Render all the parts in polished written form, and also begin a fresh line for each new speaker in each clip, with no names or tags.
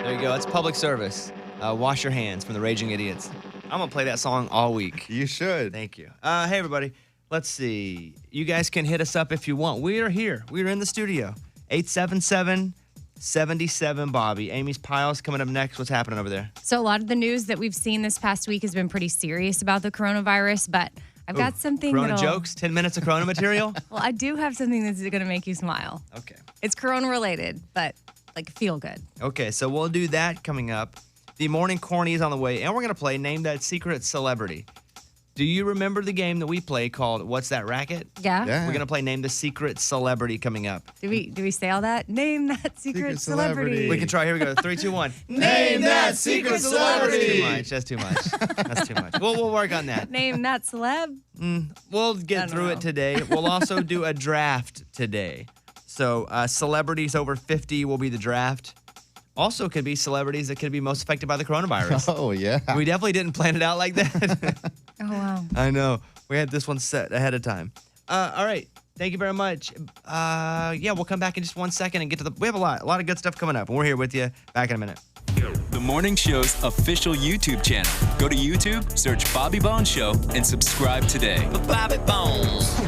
There you go. It's public service. Wash your hands from the Raging Idiots. I'm going to play that song all week.
You should.
Thank you. Hey, everybody. Let's see. You guys can hit us up if you want. We are here. We are in the studio. 877-77-BOBBY. Amy's Piles coming up next. What's happening over there?
So a lot of the news that we've seen this past week has been pretty serious about the coronavirus, but I've got something
Corona jokes? 10 minutes of Corona material?
Well, I do have something that's going to make you smile.
Okay.
It's Corona related, but like feel good.
Okay, so we'll do that coming up. The morning corny is on the way, and we're going to play Name That Secret Celebrity. Do you remember the game that we play called What's That Racket?
Yeah.
We're going to play Name the Secret Celebrity coming up.
Do we say all that? Name that secret celebrity.
We can try. Here we go. 3, 2, 1.
Name that secret celebrity.
That's too much. That's too much. We'll work on that.
Name that celeb.
We'll get through it today. We'll also do a draft today. So celebrities over 50 will be the draft. Also could be celebrities that could be most affected by the coronavirus.
Oh, yeah.
We definitely didn't plan it out like that.
Oh, wow.
I know. We had this one set ahead of time. All right. Thank you very much. We'll come back in just 1 second and get to we have a lot of good stuff coming up. And we're here with you. Back in a minute.
The Morning Show's official YouTube channel. Go to YouTube, search Bobby Bones Show, and subscribe today.
Bobby Bones.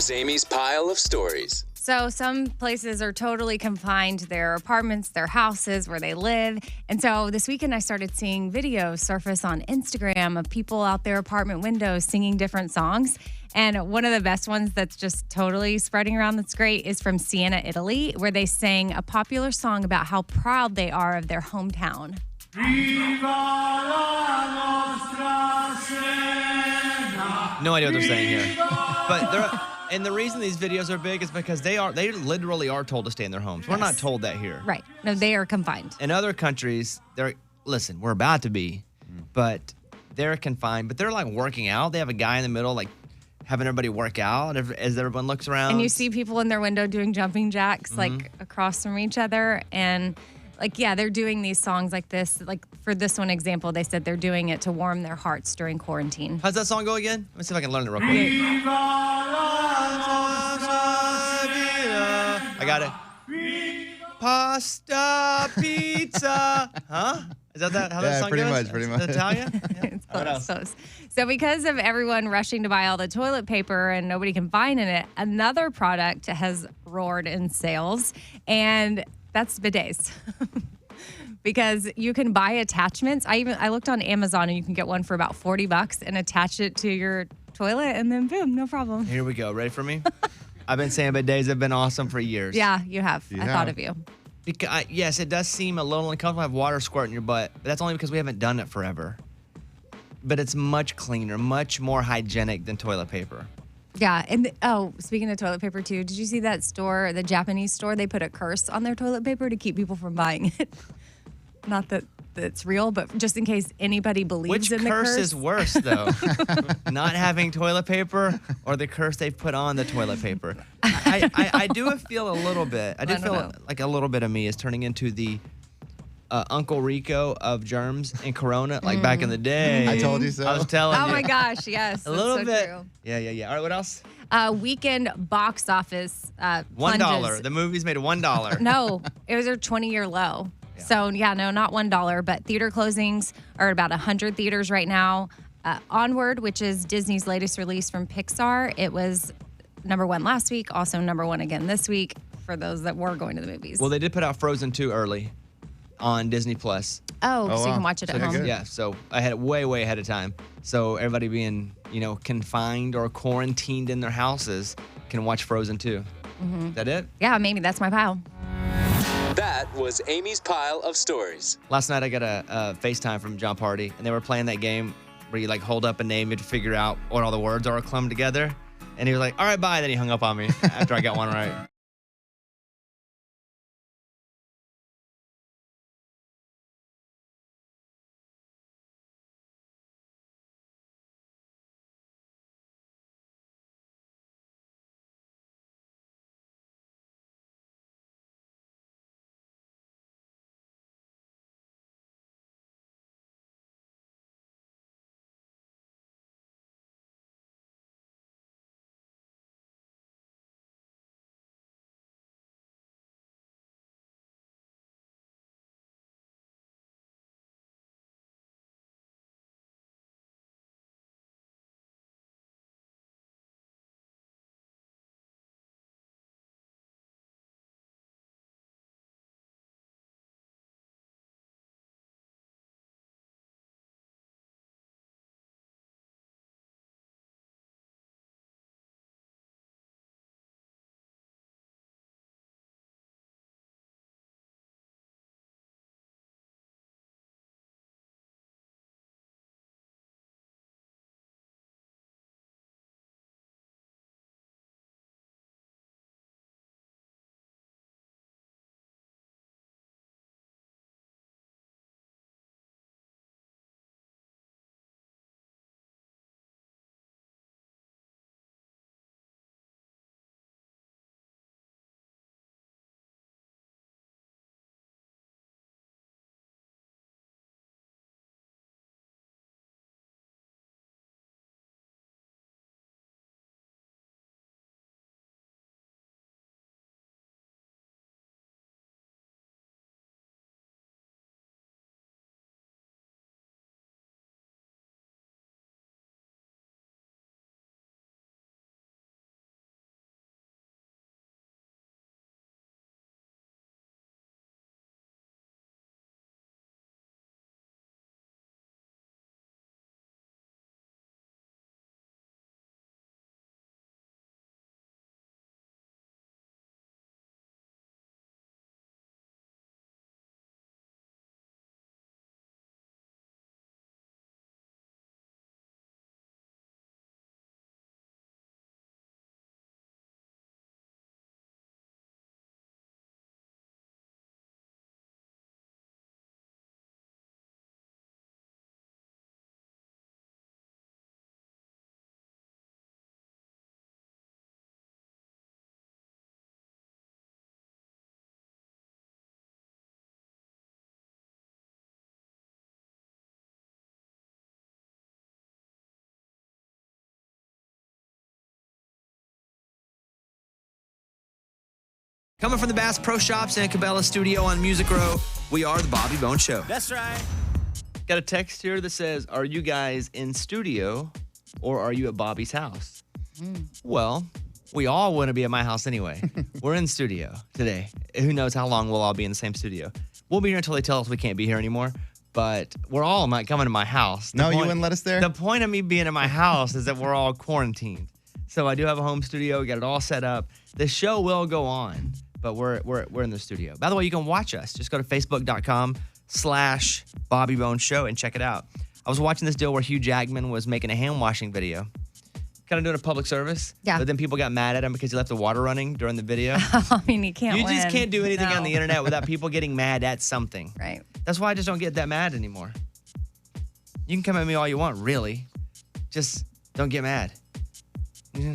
Here's Amy's pile of stories.
So some places are totally confined to their apartments, their houses, where they live. And so this weekend I started seeing videos surface on Instagram of people out their apartment windows singing different songs. And one of the best ones that's just totally spreading around that's great is from Siena, Italy, where they sang a popular song about how proud they are of their hometown.
No idea what they're saying here. But and the reason these videos are big is because they literally are told to stay in their homes. We're not told that here.
Right. No, they are confined.
In other countries, we're about to be, but they're confined, but they're like working out. They have a guy in the middle, like having everybody work out as everyone looks around.
And you see people in their window doing jumping jacks, like across from each other. And they're doing these songs like this. Like for this one example, they said they're doing it to warm their hearts during quarantine.
How's that song go again? Let me see if I can learn it real quick. I got it. Pasta, pizza. Huh? Is that how that song goes?
Pretty much.
Italian? Yeah.
It's close. So because of everyone rushing to buy all the toilet paper and nobody can find it, another product has roared in sales, and that's bidets. Because you can buy attachments. I looked on Amazon and you can get one for about $40 and attach it to your toilet, and then boom, no problem.
Here we go. Ready for me? I've been saying bidets have been awesome for years.
Yeah, you have. I thought of you.
Because, yes, it does seem a little uncomfortable to have water squirt in your butt, but that's only because we haven't done it forever. But it's much cleaner, much more hygienic than toilet paper.
Yeah, and speaking of toilet paper too, did you see that store, the Japanese store? They put a curse on their toilet paper to keep people from buying it. Not that it's real, but just in case anybody believes in the curse.
Which curse is worse, though? Not having toilet paper or the curse they've put on the toilet paper? I do feel a little bit. I feel like a little bit of me is turning into the Uncle Rico of germs and Corona, like back in the day.
I told you so.
I was telling you.
Oh my gosh, yes.
A little bit.
True.
Yeah. All right, what else?
Weekend box office
$1.
plunges.
The movies made $1.
No, it was their 20-year low. Yeah. So, no, not $1, but theater closings are about 100 theaters right now. Onward, which is Disney's latest release from Pixar, it was #1 last week, also #1 again this week for those that were going to the movies.
Well, they did put out Frozen 2 early on Disney Plus.
So you can watch it at home.
Good.
Yeah, so I had it way ahead of time. So everybody being, confined or quarantined in their houses can watch Frozen 2. Is that it?
Yeah, maybe that's my pile.
That was Amy's pile of stories.
Last night I got a FaceTime from John Party, and they were playing that game where you hold up a name, you have to figure out what all the words are clumped together. And he was like, all right, bye. Then he hung up on me after I got one right. Coming from the Bass Pro Shops and Cabela Studio on Music Row, we are the Bobby Bones Show.
That's right.
Got a text here that says, are you guys in studio or are you at Bobby's house? Well, we all want to be at my house anyway. We're in studio today. Who knows how long we'll all be in the same studio. We'll be here until they tell us we can't be here anymore, but we're all coming to my house.
You wouldn't let us there?
The point of me being in my house is that we're all quarantined. So I do have a home studio. We got it all set up. The show will go on, but we're in the studio. By the way, you can watch us. Just go to facebook.com/Bobby Bones Show and check it out. I was watching this deal where Hugh Jackman was making a hand washing video. Kind of doing a public service.
Yeah.
But then people got mad at him because he left the water running during the video.
I mean, you can't
You
win.
just can't do anything on the internet without people getting mad at something.
Right.
That's why I just don't get that mad anymore. You can come at me all you want, really. Just don't get mad. Yeah.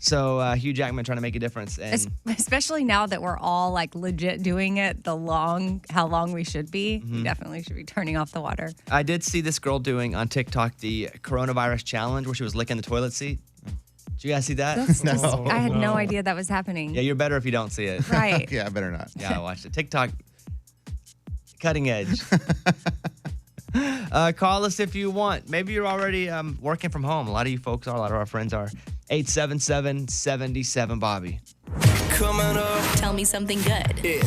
So Hugh Jackman trying to make a difference. And
Especially now that we're all like legit doing it how long we should be. We definitely should be turning off the water.
I did see this girl doing on TikTok the coronavirus challenge where she was licking the toilet seat. Did you guys see that?
No.
I had no idea that was happening.
Yeah, you're better if you don't see it.
Right.
Yeah, I better not.
Yeah, I watched it. TikTok, cutting edge. Call us if you want. Maybe you're already working from home. A lot of you folks are. A lot of our friends are. 877-77-Bobby.
Coming up.
Tell me something good.
Yeah.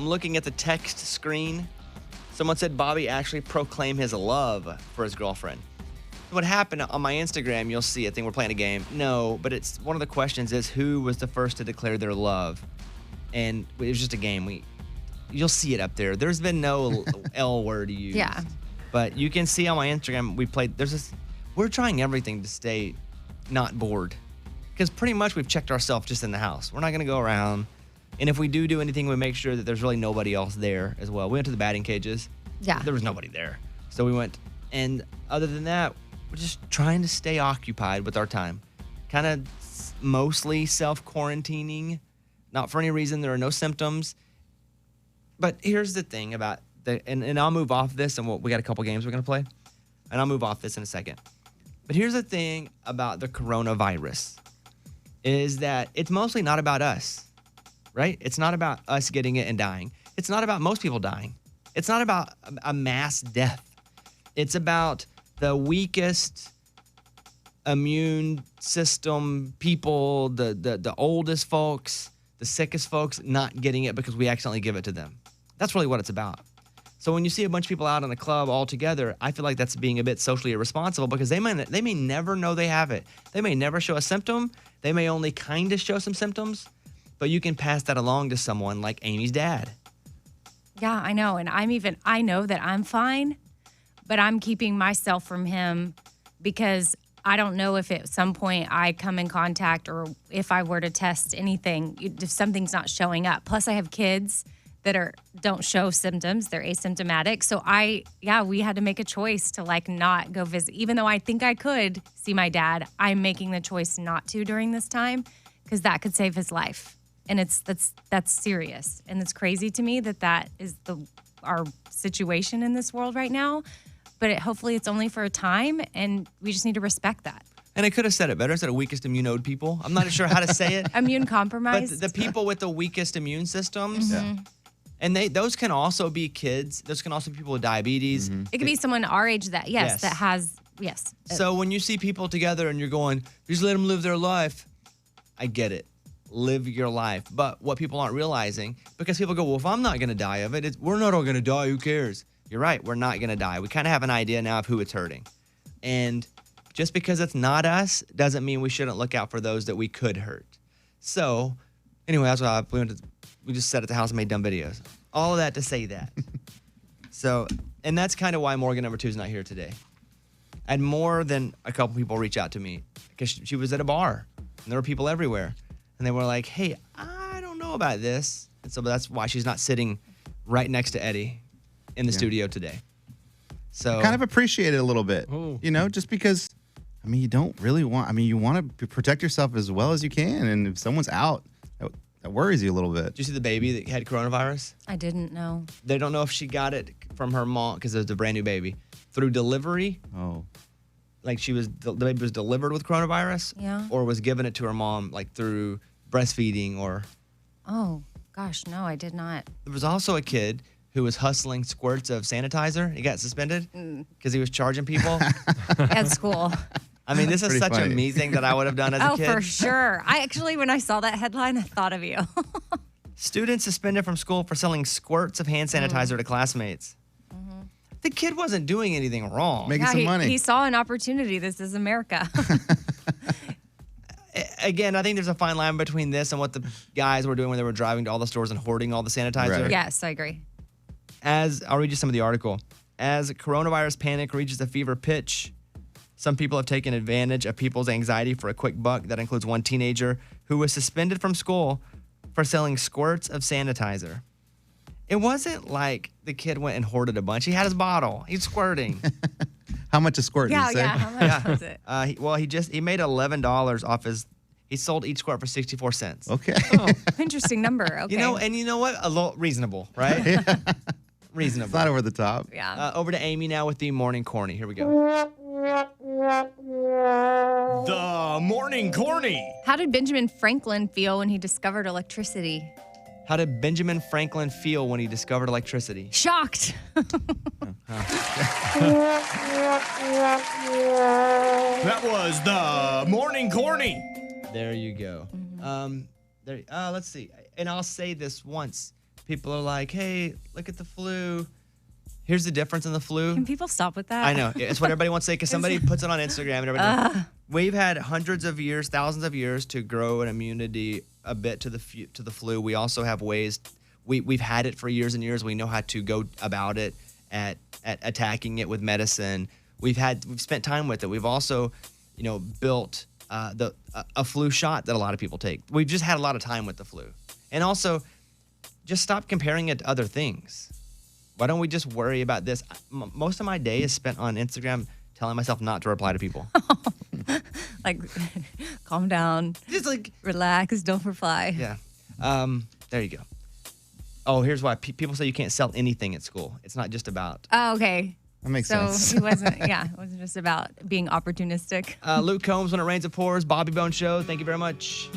I'm looking at the text screen. Someone said Bobby actually proclaimed his love for his girlfriend. What happened on my Instagram, you'll see, I think we're playing a game. No, but it's one of the questions is who was the first to declare their love? And it was just a game. You'll see it up there. There's been no L word used.
Yeah.
But you can see on my Instagram, we're trying everything to stay not bored. Because pretty much we've checked ourselves just in the house. We're not going to go around. And if we do anything, we make sure that there's really nobody else there as well. We went to the batting cages.
Yeah.
There was nobody there. So we went. And other than that, we're just trying to stay occupied with our time. Kind of mostly self-quarantining. Not for any reason. There are no symptoms. But here's the thing about and I'll move off this, and we got a couple games we're going to play. And I'll move off this in a second. But here's the thing about the coronavirus is that it's mostly not about us, right? It's not about us getting it and dying. It's not about most people dying. It's not about a mass death. It's about the weakest immune system people, the oldest folks, the sickest folks not getting it because we accidentally give it to them. That's really what it's about. So when you see a bunch of people out in a club all together, I feel like that's being a bit socially irresponsible because they may never know they have it. They may never show a symptom. They may only kind of show some symptoms, but you can pass that along to someone like Amy's dad.
Yeah, I know. And I know that I'm fine, but I'm keeping myself from him because I don't know if at some point I come in contact or if I were to test anything, if something's not showing up. Plus I have kids that don't show symptoms. They're asymptomatic. So we had to make a choice to not go visit. Even though I think I could see my dad, I'm making the choice not to during this time because that could save his life. And that's serious. And it's crazy to me that is our situation in this world right now. But hopefully it's only for a time and we just need to respect that.
And I could have said it better. I said weakest immunode people. I'm not sure how to say it.
Immune compromised.
But the people with the weakest immune systems.
Mm-hmm.
Yeah. And those can also be kids. Those can also be people with diabetes.
Mm-hmm. It could be someone our age that has.
So when you see people together and you're going, just let them live their life. I get it. Live your life. But what people aren't realizing, because people go, well, if I'm not going to die of it, we're not all going to die. Who cares? You're right. We're not going to die. We kind of have an idea now of who it's hurting. And just because it's not us doesn't mean we shouldn't look out for those that we could hurt. So anyway, that's why we just sat at the house and made dumb videos. All of that to say that. So, and that's kind of why Morgan number 2 is not here today. I had more than a couple people reach out to me because she was at a bar and there were people everywhere. And they were like, hey, I don't know about this. And so that's why she's not sitting right next to Eddie in the studio today. So
I kind of appreciate it a little bit, just because, you don't really you want to protect yourself as well as you can. And if someone's out, that worries you a little bit.
Did you see the baby that had coronavirus?
I didn't know.
They don't know if she got it from her mom because it was a brand new baby through delivery.
Oh.
Like the baby was delivered with coronavirus?
Yeah.
Or was given it to her mom through breastfeeding or...
Oh, gosh, no, I did not.
There was also a kid who was hustling squirts of sanitizer. He got suspended because he was charging people.
At school.
This is such
funny.
a me thing that I would have done as a kid.
Oh, for sure. I actually, when I saw that headline, I thought of you.
Students suspended from school for selling squirts of hand sanitizer to classmates. Mm-hmm. The kid wasn't doing anything wrong.
Making some money.
He saw an opportunity. This is America.
Again, I think there's a fine line between this and what the guys were doing when they were driving to all the stores and hoarding all the sanitizer.
Right.
Yes, I agree.
I'll read you some of the article. As coronavirus panic reaches a fever pitch, some people have taken advantage of people's anxiety for a quick buck. That includes one teenager who was suspended from school for selling squirts of sanitizer. It wasn't like the kid went and hoarded a bunch. He had his bottle. He's squirting.
How much a squirt?
Yeah,
did you say?
how much was it?
He made $11 off he sold each squirt for 64 cents.
Okay.
Oh, interesting number. Okay.
And you know what? A little reasonable, right? Reasonable.
It's not over the top.
Yeah.
Over to Amy now with the morning corny. Here we go.
The morning corny.
How did Benjamin Franklin feel when he discovered electricity?
How did Benjamin Franklin feel when he discovered electricity?
Shocked.
That was the morning corny.
There you go. Let's see. And I'll say this once. people are like, hey, look at the flu. Here's the difference in the flu.
Can people stop with that?
I know. It's what everybody wants to say because somebody puts it on Instagram and everybody. We've had hundreds of years, thousands of years to grow an immunity a bit to the flu. We also have ways. We've had it for years and years. We know how to go about it at attacking it with medicine. We've spent time with it. We've also, built a flu shot that a lot of people take. We've just had a lot of time with the flu, and also just stop comparing it to other things. Why don't we just worry about this? Most of my day is spent on Instagram telling myself not to reply to people.
Like, calm down.
Just like,
relax, don't reply.
Yeah. There you go. Oh, here's why people say you can't sell anything at school. It's not just about.
Oh, okay.
That makes sense.
So it wasn't just about being opportunistic.
Luke Combs, When It Rains It Pours, Bobby Bone Show. Thank you very much.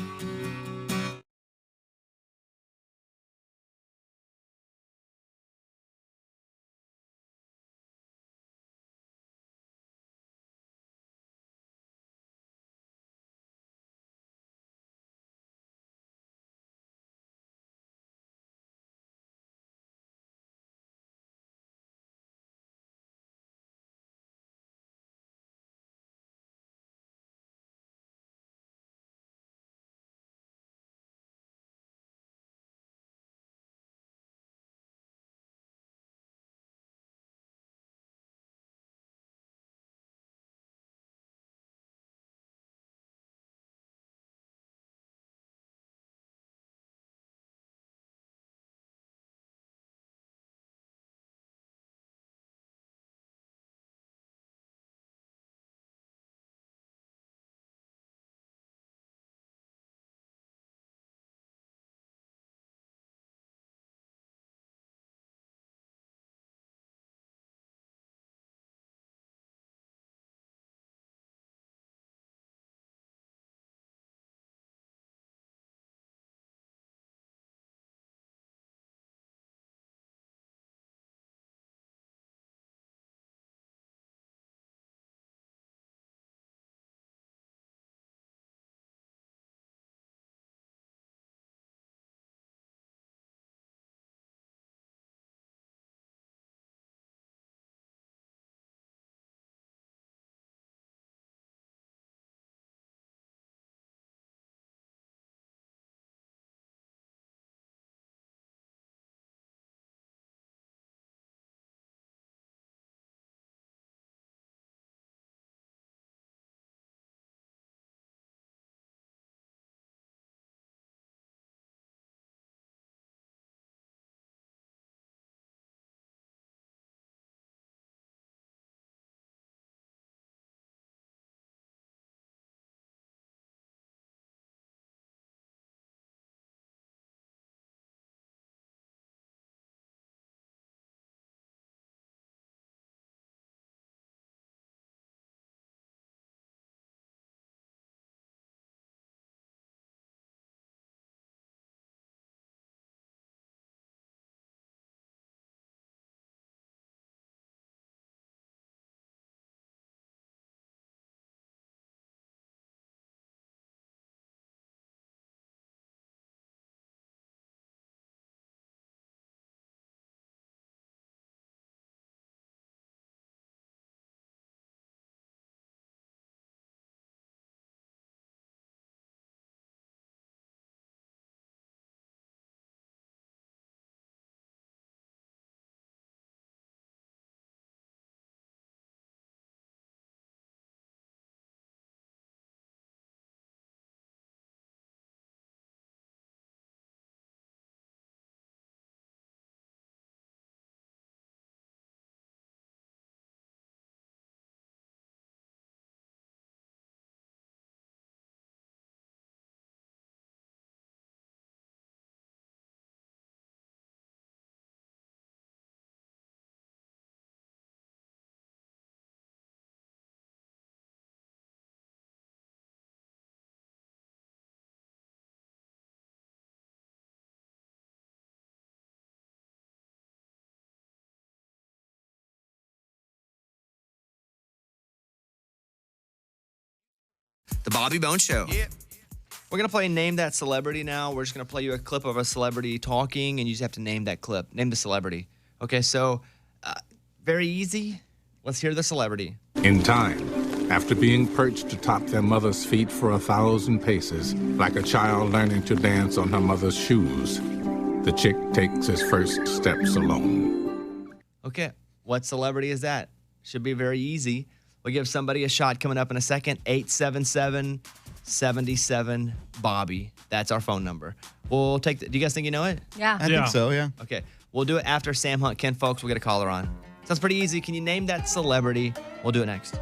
The Bobby Bone Show.
Yeah.
We're going to play Name That Celebrity now. We're just going to play you a clip of a celebrity talking, and you just have to name that clip. Name the celebrity. Okay, so very easy. Let's hear the celebrity.
In time, after being perched atop their mother's feet for 1,000 paces, like a child learning to dance on her mother's shoes, the chick takes his first steps alone.
Okay, what celebrity is that? Should be very easy. We'll give somebody a shot coming up in a second. 877-77-BOBBY. That's our phone number. We'll take do you guys think you know it?
Yeah.
I think so, yeah.
Okay, we'll do it after Sam Hunt. Ken Folks, we'll get a caller on. Sounds pretty easy. Can you name that celebrity? We'll do it next.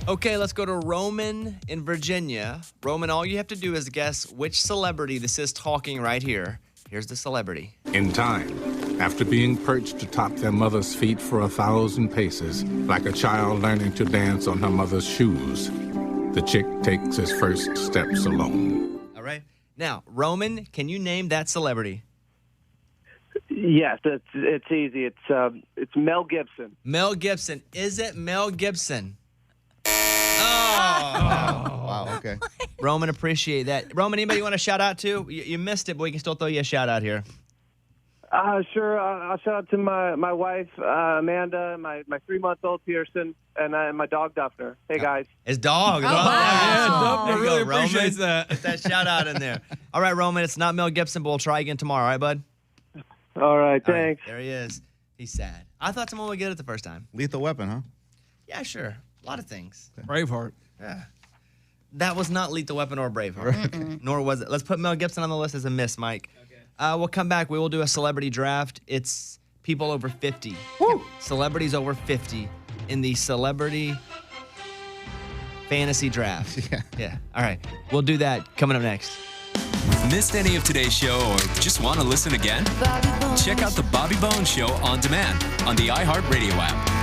Okay, let's go to Roman in Virginia. Roman, all you have to do is guess which celebrity this is talking right here. Here's the celebrity.
In time, after being perched atop their mother's feet for 1,000 paces, like a child learning to dance on her mother's shoes, the chick takes his first steps alone.
All right. Now, Roman, can you name that celebrity?
Yes, it's easy. It's Mel Gibson.
Mel Gibson. Is it Mel Gibson?
Wow, okay.
Roman, appreciate that. Roman, anybody you want to shout out to? You missed it, but we can still throw you a shout out here.
Sure. I'll shout out to my wife, Amanda, my 3-month-old Pearson, and my dog, Duffner. Hey, guys.
His dog.
Oh,
wow.
wow.
There you
really
go, Roman.
appreciates that.
Get that shout out in there. All right, Roman, it's not Mel Gibson, but we'll try again tomorrow. All right, bud?
All right,
All right,
thanks.
there he is. He's sad. I thought someone would get it the first time.
Lethal Weapon, huh?
Yeah, sure. A lot of things.
Braveheart.
Yeah. That was not Lethal Weapon or Braveheart. Nor was it. Let's put Mel Gibson on the list as a miss, Mike. Okay. We'll come back. We will do a celebrity draft. It's people over 50.
Woo!
Celebrities over 50 in the celebrity fantasy draft.
Yeah.
Yeah. All right. We'll do that coming up next.
Missed any of today's show or just want to listen again? Check out the Bobby Bones Show on demand on the iHeartRadio app.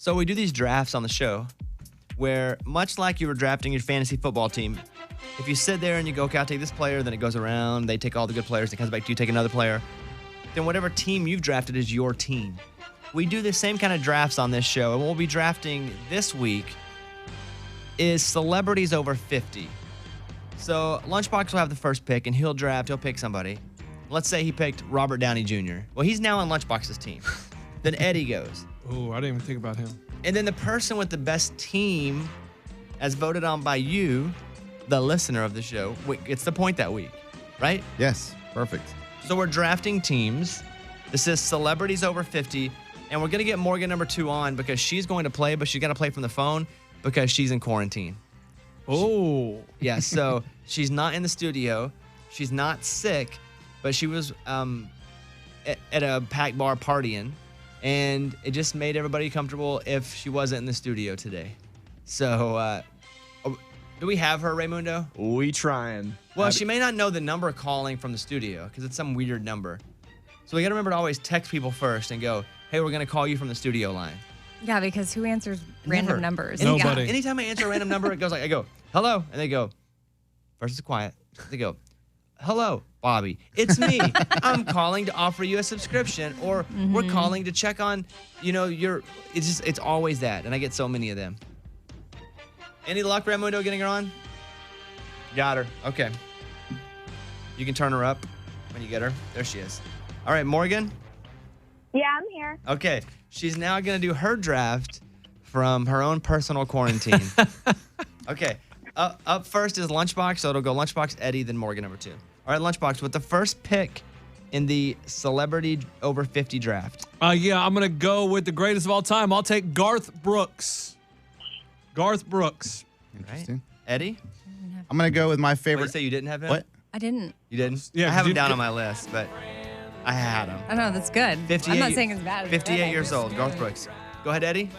So we do these drafts on the show where, much like you were drafting your fantasy football team, if you sit there and you go, okay, I'll take this player, then it goes around, they take all the good players, it comes back to you, take another player, then whatever team you've drafted is your team. We do the same kind of drafts on this show, and what we'll be drafting this week is celebrities over 50. So Lunchbox will have the first pick, and he'll pick somebody. Let's say he picked Robert Downey Jr. Well, he's now on Lunchbox's team. Then Eddie goes.
Oh, I didn't even think about him.
And then the person with the best team, as voted on by you, the listener of the show, gets the point that week, right?
Yes, perfect.
So we're drafting teams. This is celebrities over 50. And we're going to get Morgan number 2 on because she's going to play, but she's got to play from the phone because she's in quarantine.
Oh.
Yeah, so she's not in the studio. She's not sick, but she was at a packed bar partying. And it just made everybody comfortable if she wasn't in the studio today. So, do we have her, Raymundo?
We trying.
Well, she may not know the number calling from the studio because it's some weird number. So we got to remember to always text people first and go, hey, we're going to call you from the studio line.
Yeah, because who answers random numbers?
Nobody.
Anytime I answer a random number, it goes like, I go, hello. And they go, first it's quiet. They go, hello, Bobby. It's me. I'm calling to offer you a subscription, or we're calling to check on, it's always that. And I get so many of them. Any luck, Raymundo, getting her on?
Got her.
Okay. You can turn her up when you get her. There she is. All right, Morgan.
Yeah, I'm here.
Okay. She's now going to do her draft from her own personal quarantine. Okay. Up first is Lunchbox, so it'll go Lunchbox, Eddie, then Morgan number 2. All right, Lunchbox, with the first pick in the celebrity over 50 draft.
Yeah, I'm going to go with the greatest of all time. I'll take Garth Brooks. Garth Brooks.
Interesting.
Right. Eddie?
I'm going to go with my
What,
favorite.
you say you didn't have him?
What?
I didn't.
You didn't?
Yeah,
I
'cause
have him
you-
down on my list, but I had him.
I know, that's good.
58,
I'm not saying it's bad.
58 years old, Garth Brooks. Go ahead, Eddie.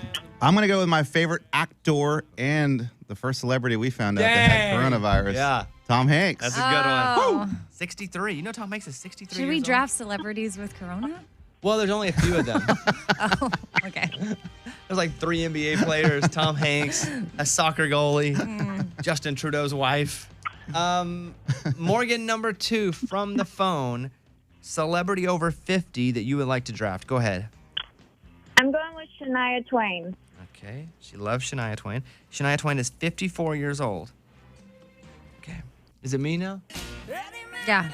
I'm going to go with my favorite actor and the first celebrity we found out that had coronavirus.
Yeah.
Tom Hanks.
That's a good one.
Oh.
63. You know Tom Hanks is 63
Should
years
we
old?
draft celebrities with Corona?
Well, there's only a few of them.
Oh, okay.
There's like 3 NBA players, Tom Hanks, a soccer goalie, Justin Trudeau's wife. Morgan number 2 from the phone, celebrity over 50 that you would like to draft. Go ahead.
I'm going with Shania Twain.
Okay. She loves Shania Twain. Shania Twain is 54 years old. Okay. Is it me now?
Yeah.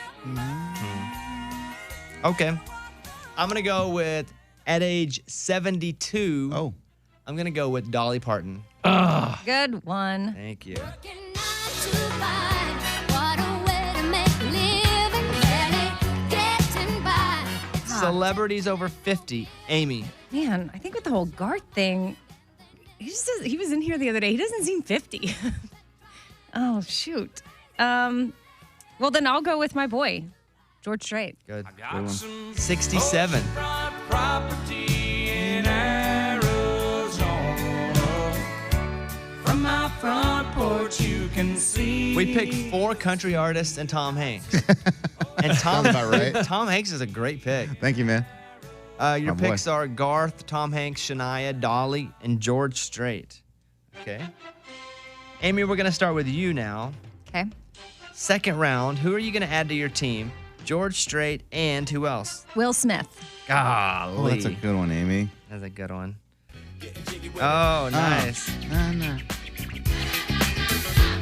Okay. I'm going to go with, at age 72, I'm going to go with Dolly Parton.
Good one.
Thank you. Celebrities over 50. Amy.
Man, I think with the whole Garth thing, he was in here the other day. He doesn't seem 50. Oh, shoot. Well, then I'll go with my boy, George Strait.
Good. 67. We picked 4 country artists and Tom Hanks. And
Sounds about right.
Tom Hanks is a great pick.
Thank you, man.
Your
My boy.
picks are Garth, Tom Hanks, Shania, Dolly, and George Strait. Okay. Amy, we're going to start with you now.
Okay.
Second round, who are you going to add to your team? George Strait and who else?
Will Smith.
Golly.
Oh, that's a good one, Amy.
That's a good one. Oh, nice.
Nah.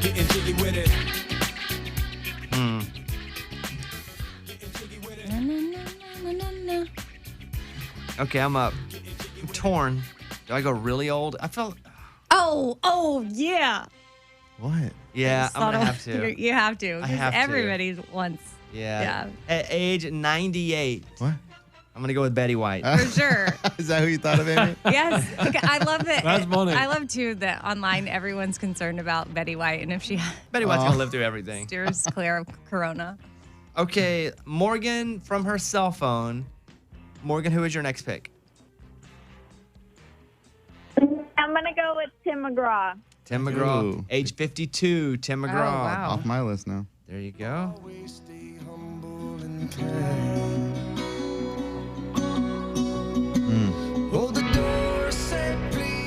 Getting jiggy with it.
Na, na, na, na, na, na.
Okay, I'm up. I'm torn. Do I go really old? I felt.
Oh, yeah.
What?
Yeah, I'm going to have to.
You have to.
I
Because
have to.
everybody wants.
Yeah. At age 98,
What?
I'm going to go with Betty White.
For sure.
Is that who you thought of, Amy?
Yes. Okay, I love it.
That's funny.
I love, too, that online everyone's concerned about Betty White. And if she
Betty White's going to live through everything.
steers clear of Corona.
Okay, Morgan from her cell phone. Morgan, who is your next pick?
I'm going to go with Tim McGraw.
Tim McGraw.
Ooh.
Age 52, Tim McGraw.
wow.
Off my list now.
There you go.
Hold the door, say please.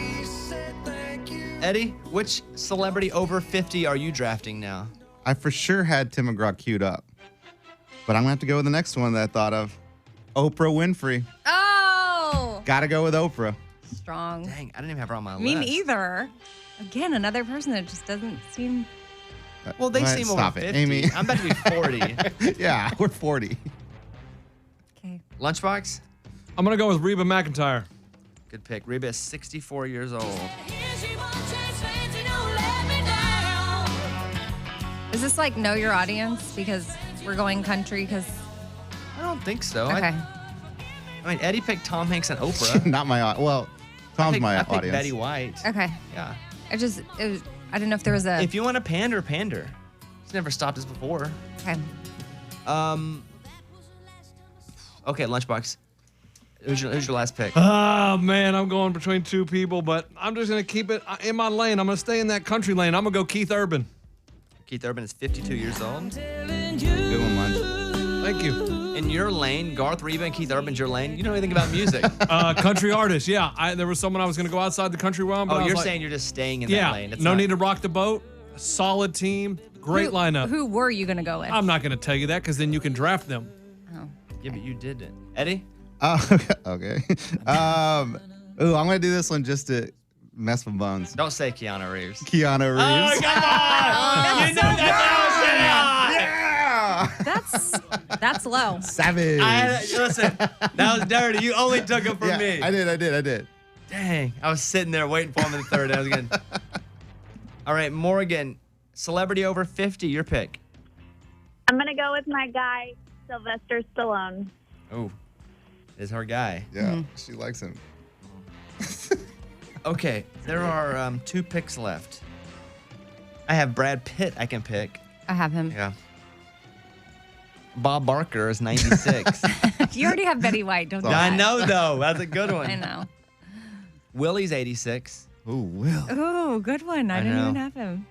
Eddie, which celebrity over 50 are you drafting now?
I for sure had Tim McGraw queued up, but I'm gonna have to go with the next one that I thought of. Oprah Winfrey.
Oh!
Gotta go with Oprah.
Strong.
Dang, I didn't even have her on my list.
Me neither. Again, another person that just doesn't seem...
Well, they seem over
Stop
50.
it, Amy.
I'm about to be 40.
Yeah, we're 40.
Okay.
Lunchbox?
I'm going to go with Reba McEntire.
Good pick. Reba is 64 years old.
Is this like know your audience because we're going country? Because
I don't think so.
Okay.
I mean, Eddie picked Tom Hanks and Oprah.
Not my well, Tom's my
I picked
audience.
Betty White.
Okay.
Yeah.
I didn't know if there was a...
If you want to pander, pander. It's never stopped us before.
Okay.
Okay, Lunchbox. Who's your last pick?
Oh, man, I'm going between two people, but I'm just going to keep it in my lane. I'm going to stay in that country lane. I'm going to go Keith Urban.
Keith Urban is 52 years old.
Good one, Lunch.
Thank you.
In your lane, Garth Reba and Keith Urban's your lane. You know anything about music?
Country artist, yeah. There was someone I was going to go outside the country realm. But
Oh,
I was
you're
like,
saying you're just staying in
yeah,
that lane. It's
no
not-
need to rock the boat. Solid team. Great lineup.
Who were you going to go with?
I'm not going to tell you that because then you can draft them.
Oh.
Yeah, but you didn't. Eddie?
Okay. I'm gonna do this one just to mess with Bones.
Don't say Keanu Reeves.
Keanu Reeves.
come on! You know
That's low.
Savage.
Listen, that was dirty. You only took it from me.
I did.
Dang, I was sitting there waiting for him in the third. I was going. All right, Morgan, celebrity over 50, your pick.
I'm going to go with my guy, Sylvester Stallone.
Oh, is her guy.
Yeah, she likes him.
Okay, there are 2 picks left. I have Brad Pitt I can pick.
I have him.
Yeah. Bob Barker is 96.
You already have Betty White, don't do
I
that.
know, though. That's a good one.
I know.
Willie's 86.
Ooh, Will.
Oh, good one. I didn't even have him.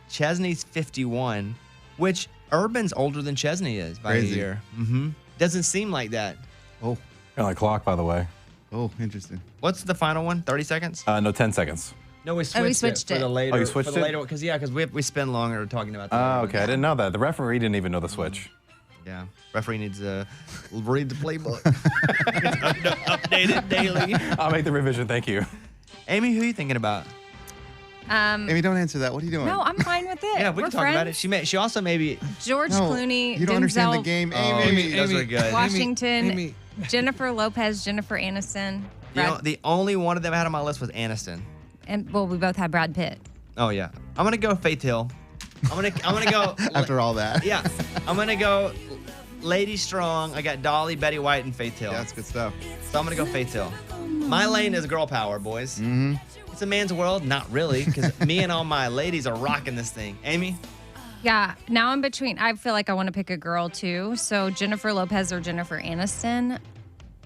Chesney's 51, which Urban's older than Chesney is by
Crazy.
a year. Mm-hmm. Doesn't seem like that.
Oh.
Kind of like clock, by the way.
Oh, interesting.
What's the final one? 30 seconds?
No, 10 seconds.
No, we switched
it.
for the later.
Oh, you switched
for the
it?
later because we spend longer talking about that.
Oh, okay. I didn't know that. The referee didn't even know the switch.
Yeah. Referee needs to read the playbook. Update it daily.
I'll make the revision. Thank you.
Amy, who are you thinking about?
Amy, don't answer that. What are you doing?
No, I'm fine with it.
Yeah, we
We're
can talk about it.
friends.
She also maybe.
George
No,
Clooney,
you don't
Denzel
understand the game, Amy.
Those are good.
Washington,
Amy.
Jennifer Lopez, Jennifer Aniston.
The only one of them I had on my list was Aniston.
And well, we both had Brad Pitt.
Oh yeah, I'm gonna go Faith Hill. I'm gonna go.
After all that.
Yeah, I'm gonna go Lady Strong. I got Dolly, Betty White, and Faith Hill.
Yeah, that's good stuff.
So I'm gonna go Faith Hill. My lane is girl power, boys. Mm-hmm. It's a man's world, not really, because me and all my ladies are rocking this thing. Amy?
Yeah, now I'm between. I feel like I want to pick a girl too. So Jennifer Lopez or Jennifer Aniston.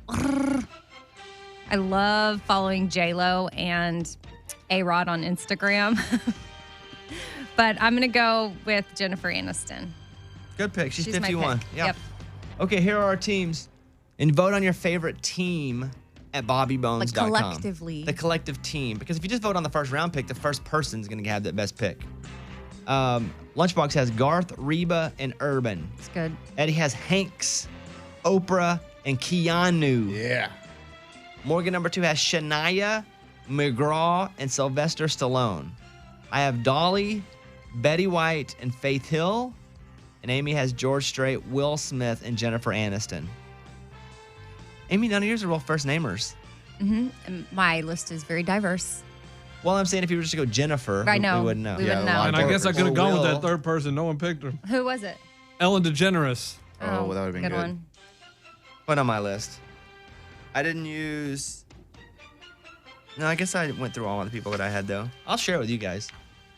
I love following J-Lo and A-Rod on Instagram. But I'm going to go with Jennifer Aniston.
Good pick. She's
my
51.
pick.
Yeah.
Yep.
Okay, here are our teams. And vote on your favorite team at BobbyBones.com.
Like collectively.
The collective team. Because if you just vote on the first round pick, the first person's going to have that best pick. Lunchbox has Garth, Reba, and Urban.
It's good.
Eddie has Hanks, Oprah, and Keanu.
Yeah.
Morgan number 2 has Shania, McGraw, and Sylvester Stallone. I have Dolly, Betty White, and Faith Hill. And Amy has George Strait, Will Smith, and Jennifer Aniston. Amy, none of yours are real first namers.
Mm-hmm. And my list is very diverse.
Well, I'm saying if you were just to go Jennifer,
I know.
we wouldn't know.
We wouldn't know.
And I guess I could have gone with
Will.
that third person. No one picked her.
Who was it?
Ellen DeGeneres.
Oh, well, that would have been good.
one.
What on my list? I didn't use. No, I guess I went through all of the people that I had though. I'll share it with you guys.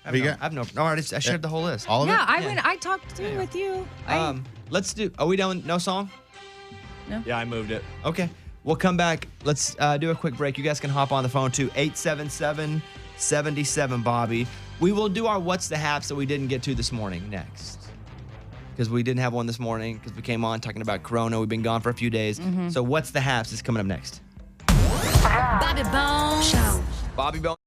I
What you
have no. No, I shared the whole list.
All of
Yeah,
it?
I talked through with you.
Let's do. Are we done? No song?
Yeah, I moved it.
Okay. We'll come back. Let's do a quick break. You guys can hop on the phone to 877-77-BOBBY. We will do our What's the Haps that we didn't get to this morning next. Because we didn't have one this morning because we came on talking about Corona. We've been gone for a few days. So What's the Haps is coming up next.
Bobby Bones Show.
Bobby Bones.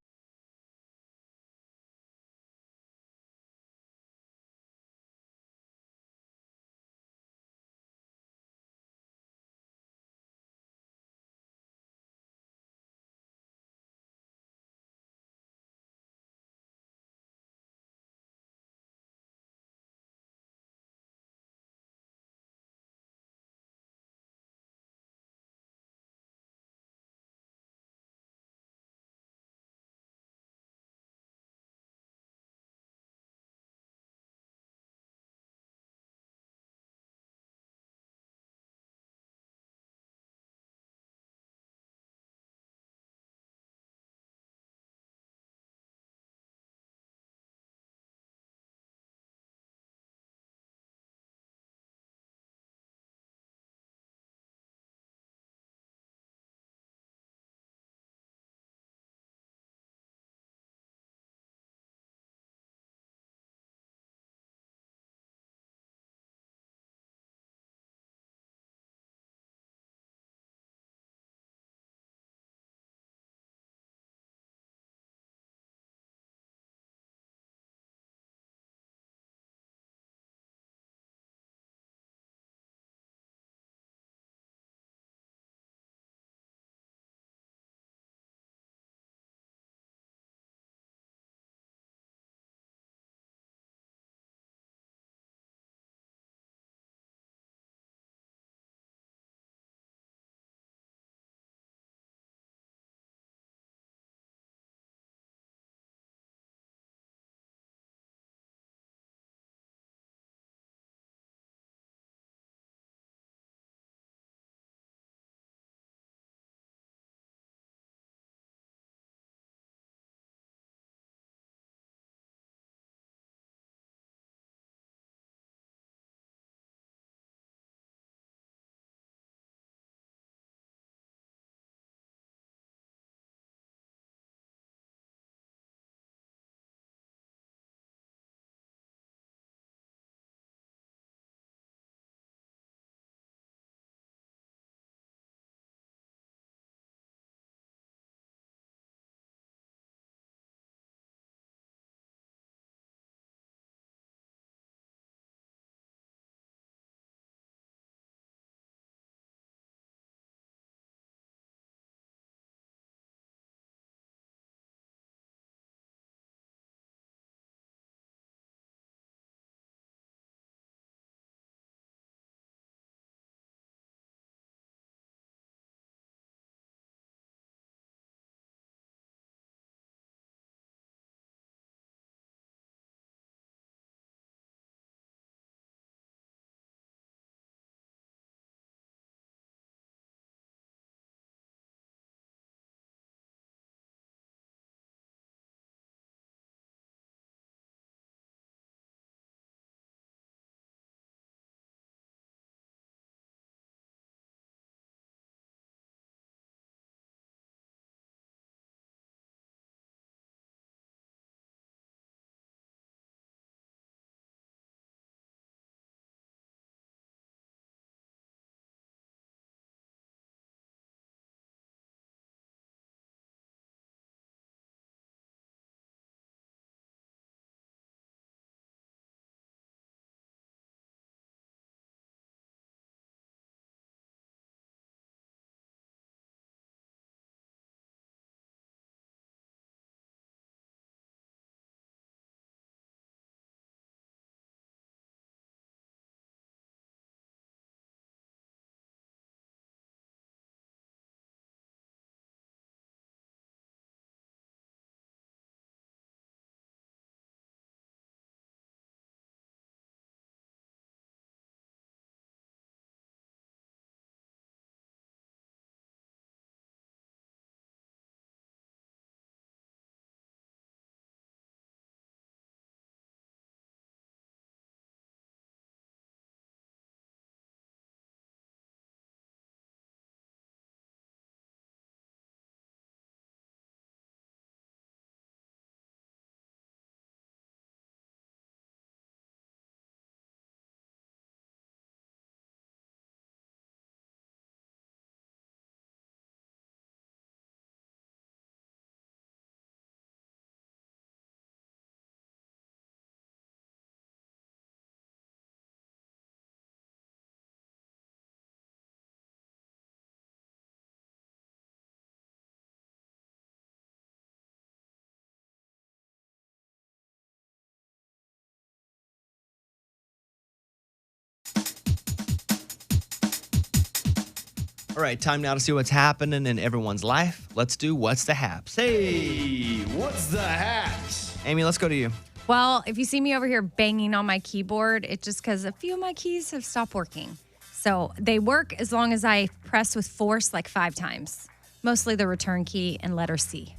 All right, time now to see what's happening in everyone's life. Let's do What's the Haps.
Hey, what's the haps?
Amy, let's go to you.
Well, if you see me over here banging on my keyboard, it's just because a few of my keys have stopped working. So they work as long as I press with force like 5 times. Mostly the return key and letter C.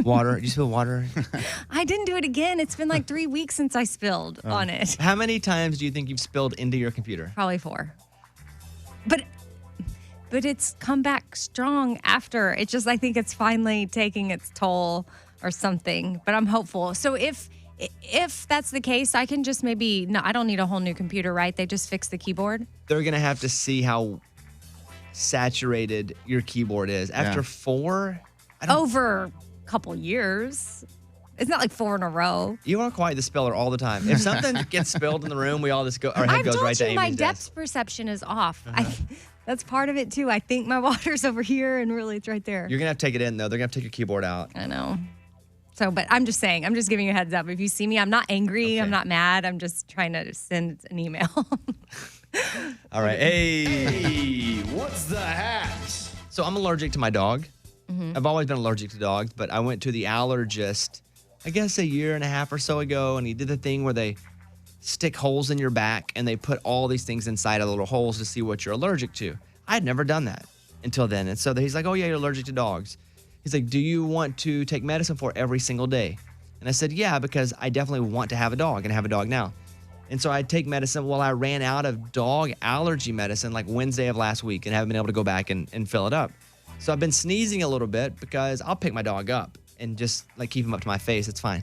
Water. Did you spill water?
I didn't do it again. It's been like 3 weeks since I spilled on it.
How many times do you think you've spilled into your computer?
Probably 4. But it's come back strong after. It's just I think it's finally taking its toll or something. But I'm hopeful. So if that's the case, I can just I don't need a whole new computer, right? They just fix the keyboard.
They're going to have to see how saturated your keyboard is. After 4?
Over a couple years. It's not like 4 in a row.
You are quite the speller all the time. If something gets spilled in the room, we all just go, our head goes right to Amy's
my
desk.
depth perception is off. That's part of it too. I think my water's over here and really it's right there.
You're going to have to take it in, though. They're going to have to take your keyboard out.
I know. So, but I'm just saying, I'm just giving you a heads up. If you see me, I'm not angry. I'm not mad. I'm just trying to send an email.
All right.
Hey, what's the haps?
So I'm allergic to my dog. I've always been allergic to dogs, but I went to the allergist, I guess a year and a half or so ago, and he did the thing where they stick holes in your back and they put all these things inside of little holes to see what you're allergic to. I had never done that until then. And so he's like, oh, yeah, you're allergic to dogs. He's like, do you want to take medicine for every single day? And I said, yeah, because I definitely want to have a dog and I have a dog now. And so I'd take medicine. Well, I ran out of dog allergy medicine like Wednesday of last week and haven't been able to go back and fill it up. So I've been sneezing a little bit because I'll pick my dog up and just like keep him up to my face. It's fine.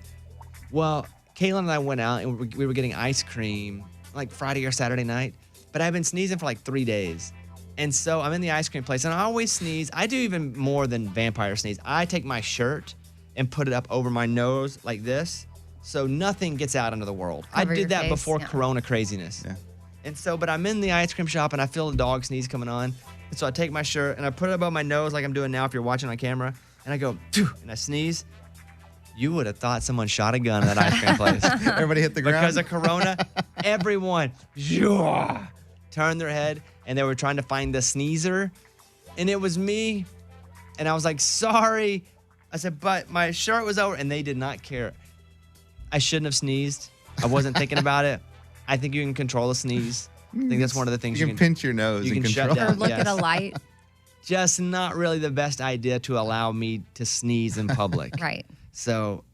Well, Kaylin and I went out and we were getting ice cream like Friday or Saturday night, but I've been sneezing for like 3 days. And so I'm in the ice cream place and I always sneeze. I do even more than vampire sneeze. I take my shirt and put it up over my nose like this so nothing gets out into the world.
Cover
I did
your
that
face,
before
yeah.
Corona craziness. Yeah. And so, but I'm in the ice cream shop and I feel the dog sneeze coming on. And so I take my shirt and I put it above my nose like I'm doing now if you're watching on camera. And I go, phew, and I sneeze. You would have thought someone shot a gun at that ice cream place.
Everybody hit the ground.
Because of Corona, everyone turned their head and they were trying to find the sneezer. And it was me. And I was like, sorry. I said, but my shirt was over. And they did not care. I shouldn't have sneezed. I wasn't thinking about it. I think you can control a sneeze. I think that's one of the things
you can pinch your nose.
You
and
can
control.
shut down.
Or look
yes.
at a light.
Just not really the best idea to allow me to sneeze in public.
Right.
So,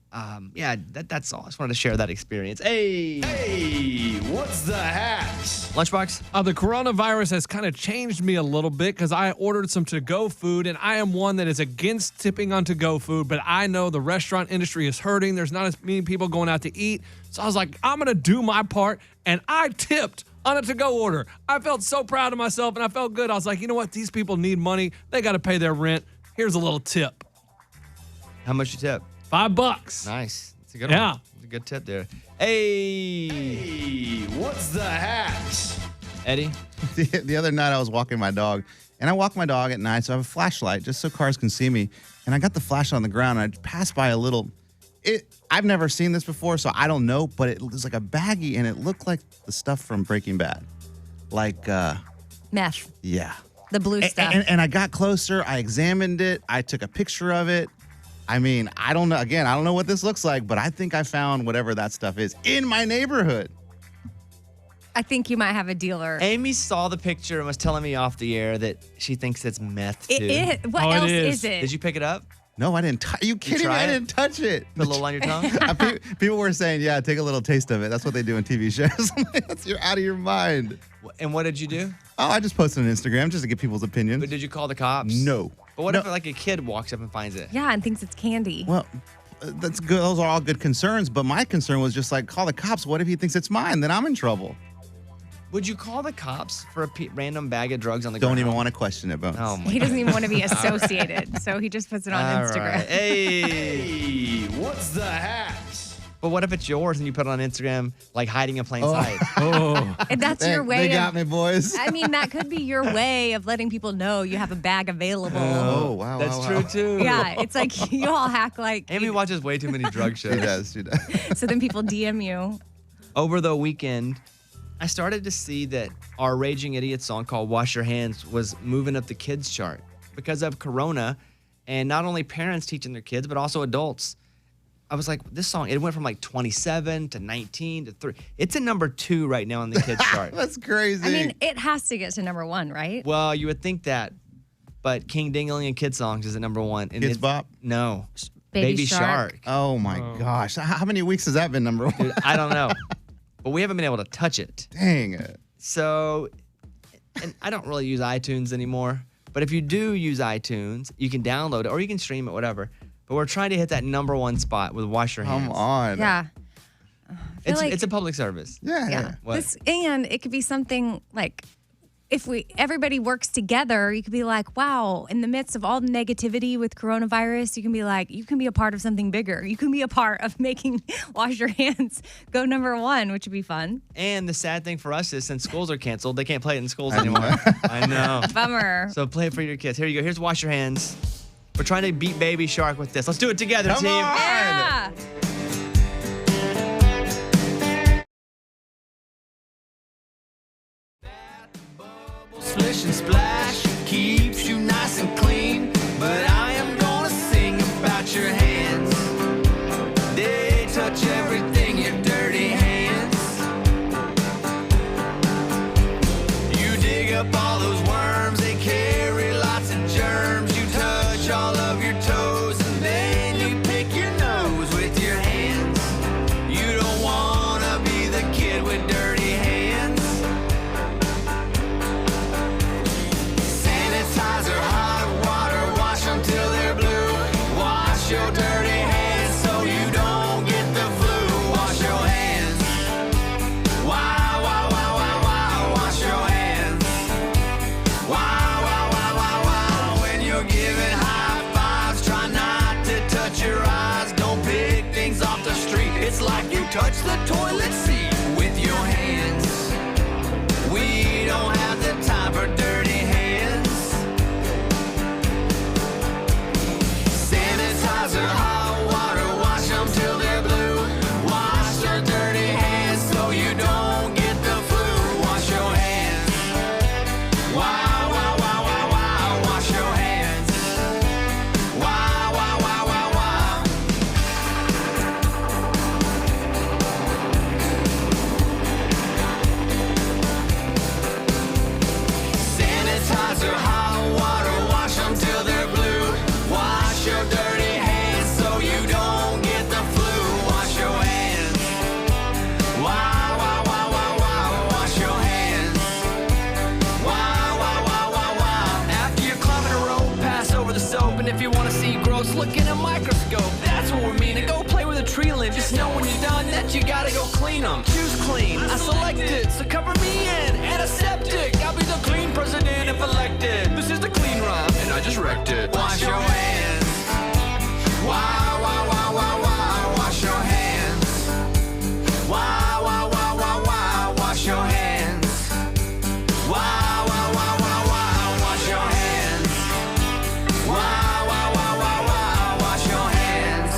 yeah, that's all. I just wanted to share that experience. Hey,
what's the haps?
Lunchbox?
The coronavirus has kind of changed me a little bit because I ordered some to-go food, and I am one that is against tipping on to-go food, but I know the restaurant industry is hurting. There's not as many people going out to eat. So I was like, I'm going to do my part, and I tipped on a to-go order. I felt so proud of myself, and I felt good. I was like, you know what? These people need money. They got to pay their rent. Here's a little tip.
How much you tip?
$5.
Nice. That's a good one.
Yeah.
That's a good tip there. Hey,
what's the haps?
Eddie?
The other night I was walking my dog, and I walk my dog at night, so I have a flashlight just so cars can see me. And I got the flashlight on the ground, and I passed by a little. I've never seen this before, so I don't know, but it was like a baggie, and it looked like the stuff from Breaking Bad. Like,
Meth.
yeah.
The blue stuff.
And I got closer, I examined it, I took a picture of it. I mean, I don't know. Again, I don't know what this looks like, but I think I found whatever that stuff is in my neighborhood.
I think you might have a dealer.
Amy saw the picture and was telling me off the air that she thinks it's meth, too.
What else is it?
Did you pick it up?
No, I didn't. Are you kidding me? I didn't touch it.
Put a little on your tongue?
People were saying, yeah, take a little taste of it. That's what they do in TV shows. I'm like, you're out of your mind.
And what did you do?
Oh, I just posted on Instagram just to get people's opinions.
But did you call the cops?
No.
But what if like a kid walks up and finds it?
Yeah, and thinks it's candy.
Well, that's good. Those are all good concerns. But my concern was just like, call the cops. What if he thinks it's mine? Then I'm in trouble.
Would you call the cops for a random bag of drugs on the ground?
Don't even want to question it, Bones.
Oh my
He doesn't even want to be associated, so he just puts it on
All
Instagram.
right. Hey.
What's the haps?
But what if it's yours and you put it on Instagram, like hiding in plain sight?
And that's your way.
They got me, boys.
I mean, that could be your way of letting people know you have a bag available.
Oh, wow.
That's
wow,
true,
wow.
too.
Yeah, it's like you all hack like.
Amy watches way too many drug shows.
She does.
So then people DM you.
Over the weekend, I started to see that our Raging Idiot song called Wash Your Hands was moving up the kids chart because of Corona and not only parents teaching their kids, but also adults. I was like, this song, it went from like 27 to 19 to 3. It's at number 2 right now on the kids chart.
That's crazy.
I mean, it has to get to number 1, right?
Well, you would think that, but King Dingling and Kid Songs is at number 1. And
Kids Bop?
No.
Baby Shark.
Oh my gosh. How many weeks has that been number 1?
Dude, I don't know. But we haven't been able to touch it.
Dang it.
So, and I don't really use iTunes anymore. But if you do use iTunes, you can download it or you can stream it, whatever. But we're trying to hit that number 1 spot with Wash Your Hands.
Come on.
Yeah.
It's a public service.
Yeah.
What?
And it could be something like if everybody works together, you could be like, wow, in the midst of all the negativity with coronavirus, you can be like, you can be a part of something bigger. You can be a part of making Wash Your Hands go number 1, which would be fun.
And the sad thing for us is since schools are canceled, they can't play it in schools anymore. I know.
Bummer.
So play it for your kids. Here you go. Here's Wash Your Hands. We're trying to beat Baby Shark with this. Let's do it together,
Come
team.
on.
Yeah.
Splish and splash keeps you nice and clean. But I am gonna sing about your hands. They touch everything, your dirty hands. You dig up all those worms, they carry lots of germs. You touch all of your toes and then you pick your nose with your hands. You don't wanna be the kid with dirty hands. Sanitizer, hot water, wash them till they're blue. Wash your dirty hands so you don't get the flu. Wash your hands. Wow, wow, wow, wow, wow. Wash your hands. Wow, wow, wow, wow, wow. When you're giving high fives, try not to touch your eyes. Don't pick things off the street. It's like you touch the toilet seat with your hands. We don't have the time for dirty hands. Sanitizer, hot water, wash them till they're blue. Wash your dirty hands so you don't get the flu. Wash your hands. Wow, wow, wow, wow, wow. Wash your hands. Wow, wow, wow, wow, wow. Sanitizer, hot water, wash them till they're blue. Wash your dirty hands so you don't get the flu. Wash your hands. Wow, wow, wow, wow, wow. Wash your hands. Wow, wow, wow, wow, wow. After you're climbing a rope, pass over the soap. And if you want to see growths, look in a microscope. That's what we mean. And go play with a tree limb. Just know when you're done that you gotta go clean them. Choose clean. I selected, so cover me in. Antiseptic. I'll be the clean president if elected. This is the clean rhyme, and I just wrecked it. Wash your hands. Wow, wow, wow, wow, wow. Wash your hands. Wow, wow, wow, wow, wow. Wash your hands. Wow, wow, wow, wow, wow. Wash your hands. Wow, wow, wow, wow, wow. Wash your hands.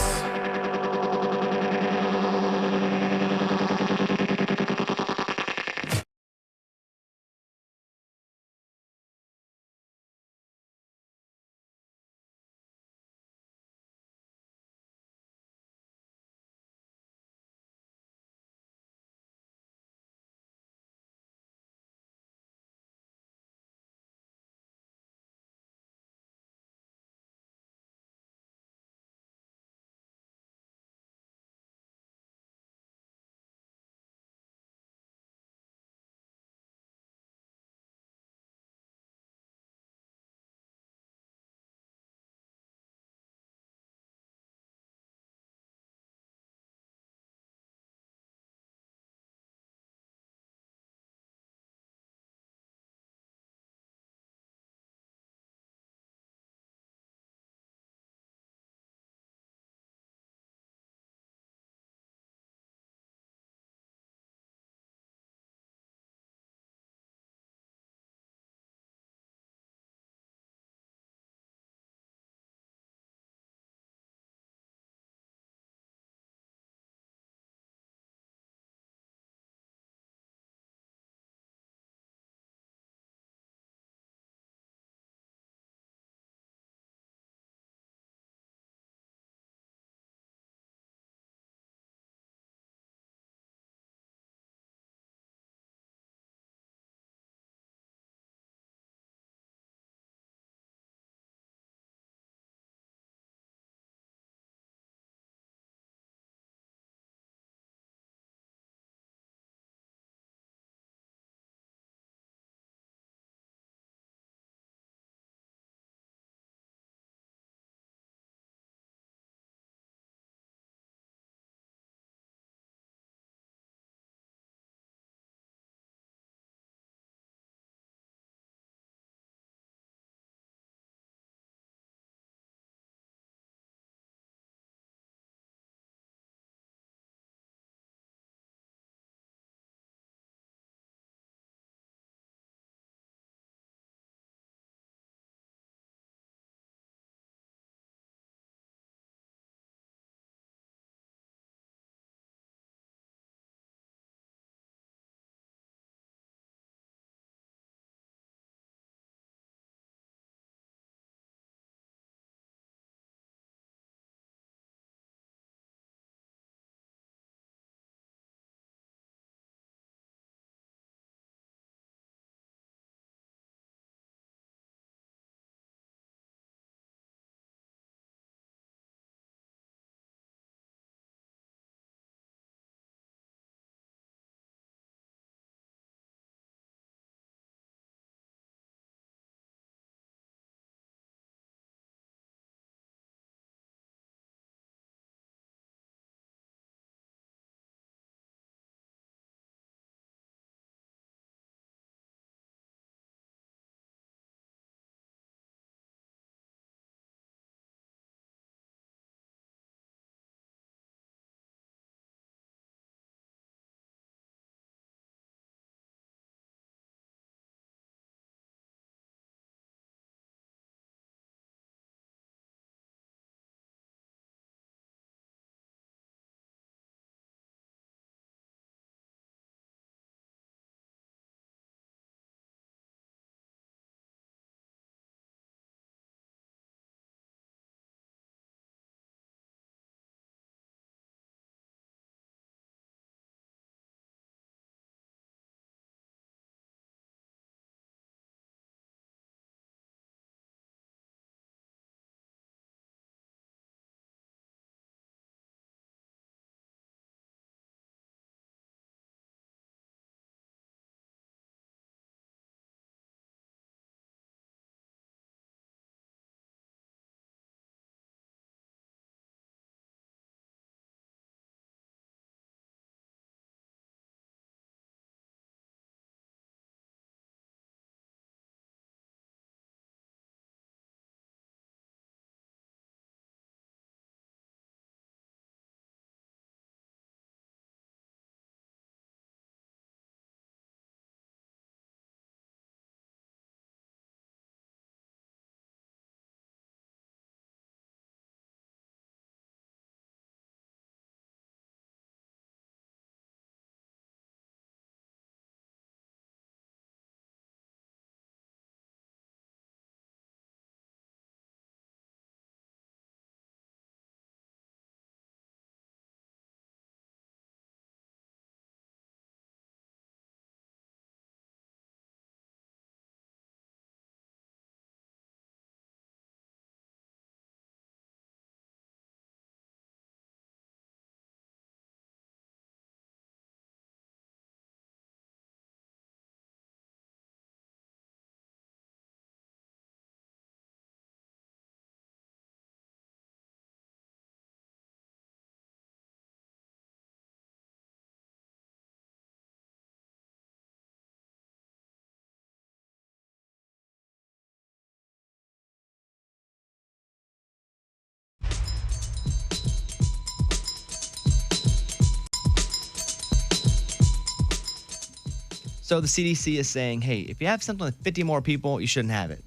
So the CDC is saying, hey, if you have something with 50 more people, you shouldn't have it.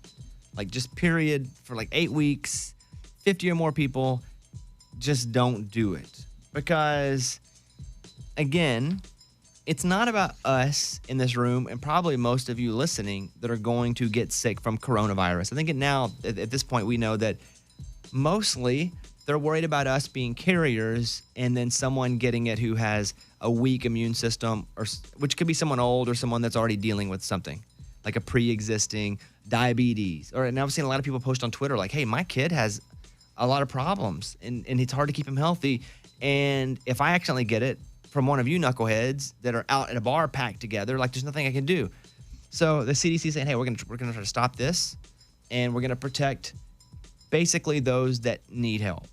Like just period for like 8 weeks, 50 or more people, just don't do it. Because again, it's not about us in this room and probably most of you listening that are going to get sick from coronavirus. I think now at this point we know that mostly they're worried about us being carriers and then someone getting it who has a weak immune system, or which could be someone old or someone that's already dealing with something like a pre-existing diabetes. Or now I've seen a lot of people post on Twitter like, hey, my kid has a lot of problems and it's hard to keep him healthy. And if I accidentally get it from one of you knuckleheads that are out at a bar packed together, like there's nothing I can do. So the CDC is saying, hey, we're gonna try to stop this and we're gonna protect basically those that need help.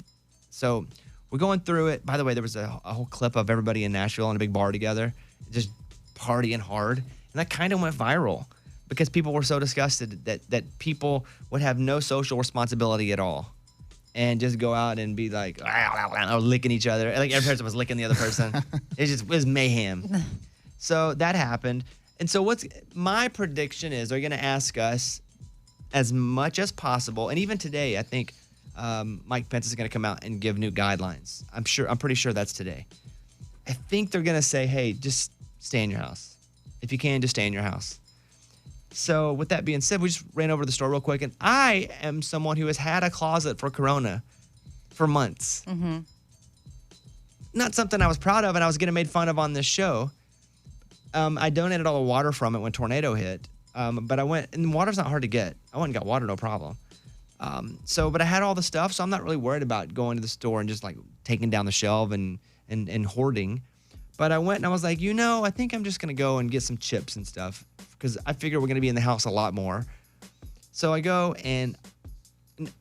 So we're going through it. By the way, there was a whole clip of everybody in Nashville in a big bar together, just partying hard. And that kind of went viral because people were so disgusted that people would have no social responsibility at all and just go out and be like, licking each other. Like every person was licking the other person. It was mayhem. So that happened. And so what's my prediction is they're going to ask us as much as possible. And even today, I think Mike Pence is going to come out and give new guidelines. I'm pretty sure that's today. I think they're going to say, hey, just stay in your house. If you can, just stay in your house. So with that being said, we just ran over to the store real quick. And I am someone who has had a closet for Corona for months.
Mm-hmm.
Not something I was proud of and I was getting made fun of on this show. I donated all the water from it when tornado hit. But I went, and water's not hard to get. I went and got water, no problem. But I had all the stuff, so I'm not really worried about going to the store and just like taking down the shelf and hoarding. But I went and I was like, I think I'm just going to go and get some chips and stuff because I figure we're going to be in the house a lot more. So I go and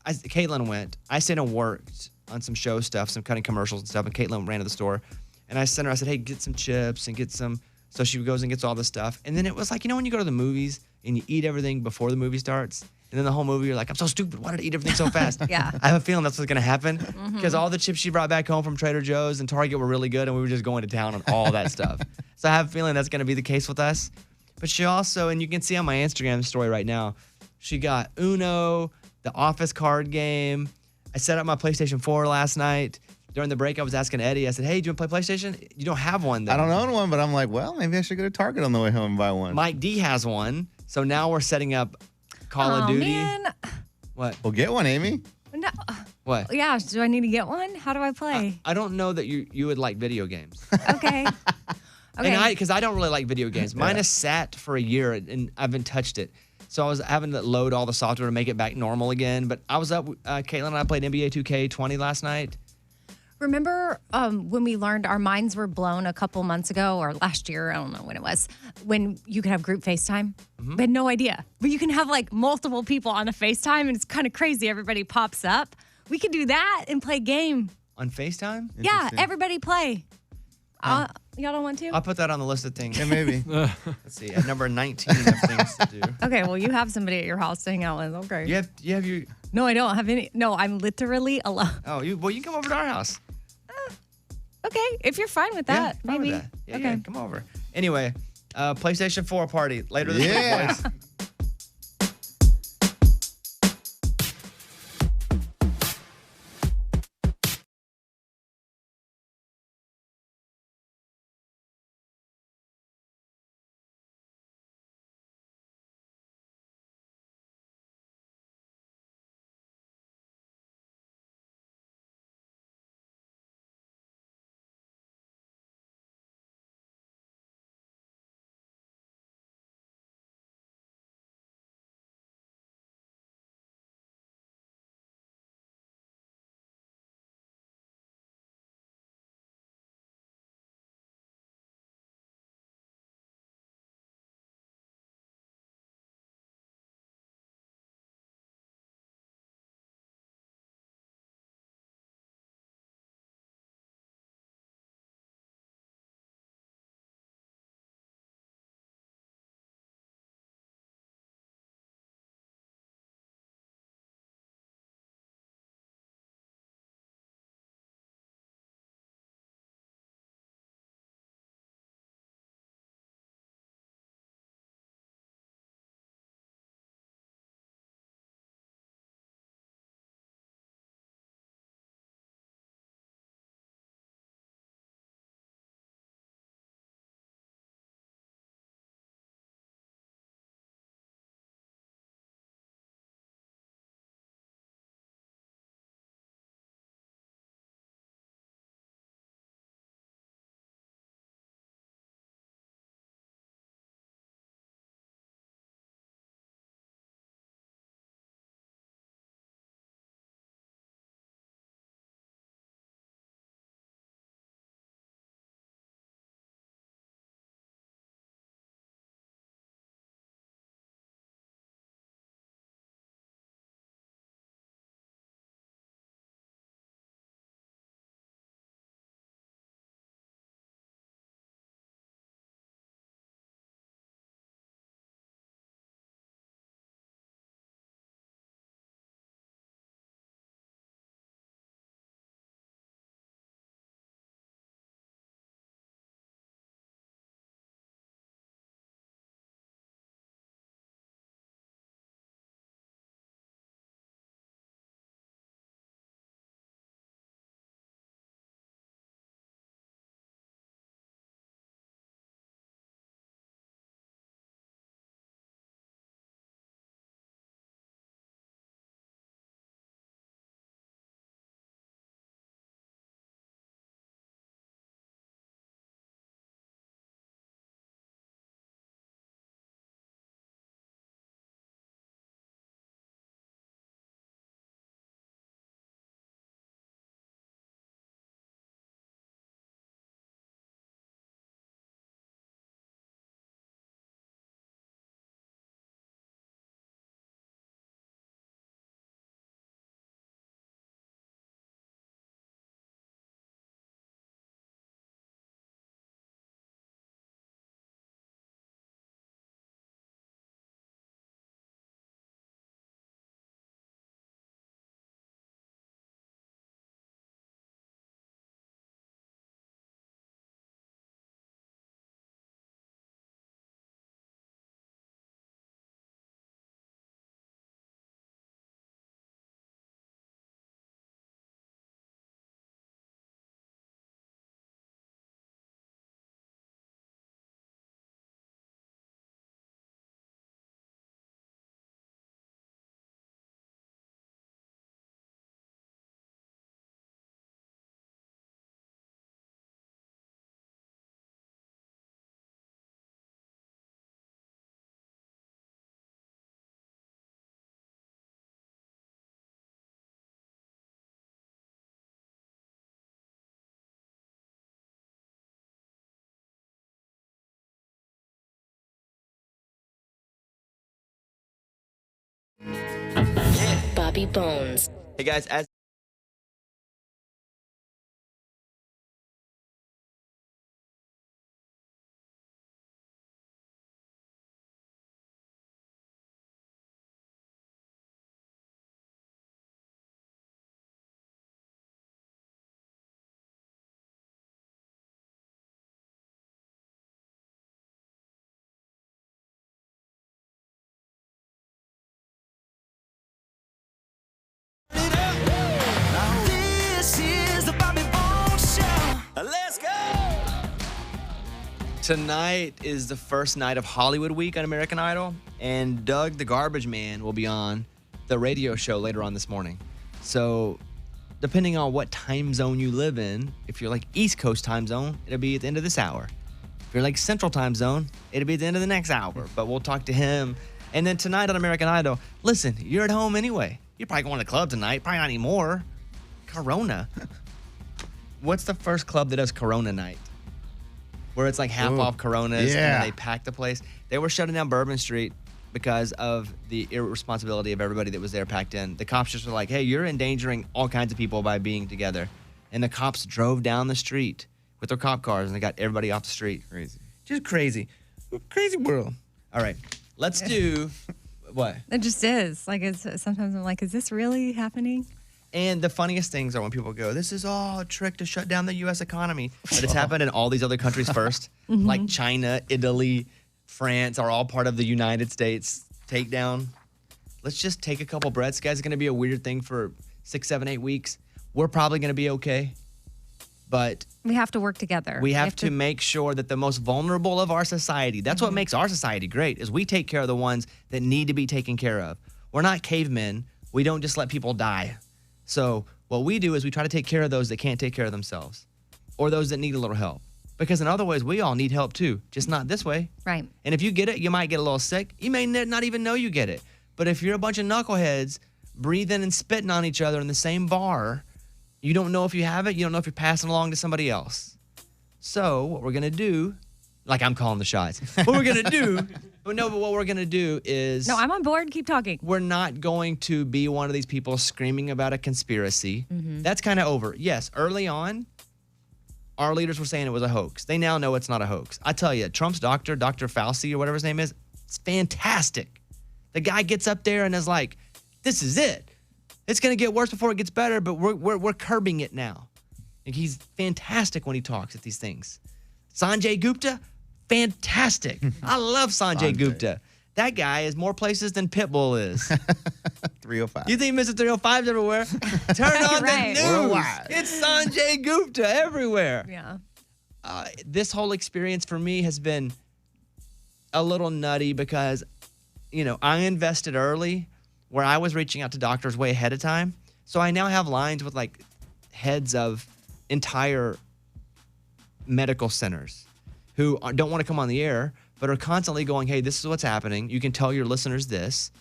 Caitlin went. I stayed and worked on some show stuff, some cutting commercials and stuff, and Caitlin ran to the store. And I sent her, I said, hey, get some chips and get some. So she goes and gets all this stuff. And then it was like, when you go to the movies and you eat everything before the movie starts, and then the whole movie, you're like, I'm so stupid. Why did I eat everything so fast?
Yeah.
I have a feeling that's what's going to happen because all the chips she brought back home from Trader Joe's and Target were really good, and we were just going to town on all that stuff. So I have a feeling that's going to be the case with us. But she also, and you can see on my Instagram story right now, she got Uno, the Office card game. I set up my PlayStation 4 last night. During the break, I was asking Eddie, I said, hey, do you want to play PlayStation? You don't have one, though.
I don't own one, but I'm like, well, maybe I should go to Target on the way home and buy one.
Mike D has one. So now we're setting up Call of Duty.
Man.
What?
Well, get one, Amy.
No.
What?
Yeah, do I need to get one? How do I play?
I don't know that you would like video games.
Okay. Okay.
Because I don't really like video games. Mine is sat for a year and I haven't touched it. So I was having to load all the software to make it back normal again. But I was up, Caitlin and I played NBA 2K20 last night.
Remember when we learned our minds were blown a couple months ago or last year, I don't know when it was, when you could have group FaceTime? We had no idea. But you can have like multiple people on a FaceTime and it's kind of crazy. Everybody pops up. We could do that and play a game.
On FaceTime?
Yeah, everybody play. Y'all don't want to?
I'll put that on the list of things.
Yeah, maybe.
Let's see, at number 19 of things to do.
Okay, well, you have somebody at your house to hang out with. Okay.
You have your...
No, I don't have any. No, I'm literally alone.
Oh, you can come over to our house.
Okay, if you're fine with that,
fine
maybe.
with that. Yeah,
okay.
yeah, come over. Anyway, PlayStation 4 party later this week, boys.
Bobby Bones.
Hey guys, as
This is the Bobby Bones Show. Let's go.
tonight is the first night of Hollywood Week on American Idol, and Doug the Garbage Man will be on the radio show later on this morning. So, depending on what time zone you live in, if you're like East Coast time zone, it'll be at the end of this hour. If you're like Central time zone, it'll be at the end of the next hour. But we'll talk to him. And then tonight on American Idol, listen, you're at home anyway. You're probably going to the club tonight. Probably not anymore. Corona. What's the first club that does Corona night? Where it's like half off Coronas and then they pack the place. They were shutting down Bourbon Street because of the irresponsibility of everybody that was there packed in. The cops just were like, hey, you're endangering all kinds of people by being together. And the cops drove down the street with their cop cars and they got everybody off the street.
Crazy.
Just crazy. Crazy world. All right. Let's do what?
It just is. Like, it's sometimes I'm like, is this really happening?
And the funniest things are when people go, this is all a trick to shut down the U.S. economy. But it's happened in all these other countries first. Like China, Italy, France are all part of the United States takedown. Let's just take a couple breaths, guys. It's going to be a weird thing for 6, 7, 8 weeks. We're probably going to be okay. But
We have to work together.
we have to make sure that the most vulnerable of our society, that's what makes our society great, is we take care of the ones that need to be taken care of. We're not cavemen. We don't just let people die. So what we do is we try to take care of those that can't take care of themselves or those that need a little help. Because in other ways, we all need help too, just not this way.
Right.
And if you get it, you might get a little sick. You may not even know you get it. But if you're a bunch of knuckleheads breathing and spitting on each other in the same bar, you don't know if you have it. You don't know if you're passing along to somebody else. So what we're going to do, like I'm calling the shots. What we're going to do, but what we're going to do is...
No, I'm on board. Keep talking.
We're not going to be one of these people screaming about a conspiracy. That's kind of over. Yes, early on, our leaders were saying it was a hoax. They now know it's not a hoax. I tell you, Trump's doctor, Dr. Fauci or whatever his name is, it's fantastic. The guy gets up there and is like, this is it. It's going to get worse before it gets better, but we're curbing it now. Like, he's fantastic when he talks at these things. Sanjay Gupta, fantastic. I love Sanjay Gupta. That guy is more places than Pitbull is.
305.
You think Mr. 305's everywhere? Turn on
Right.
the news.
Worldwide.
It's Sanjay Gupta everywhere.
Yeah.
This whole experience for me has been a little nutty because, I invested early where I was reaching out to doctors way ahead of time. So I now have lines with like heads of entire medical centers who don't want to come on the air, but are constantly going, hey, this is what's happening. You can tell your listeners this.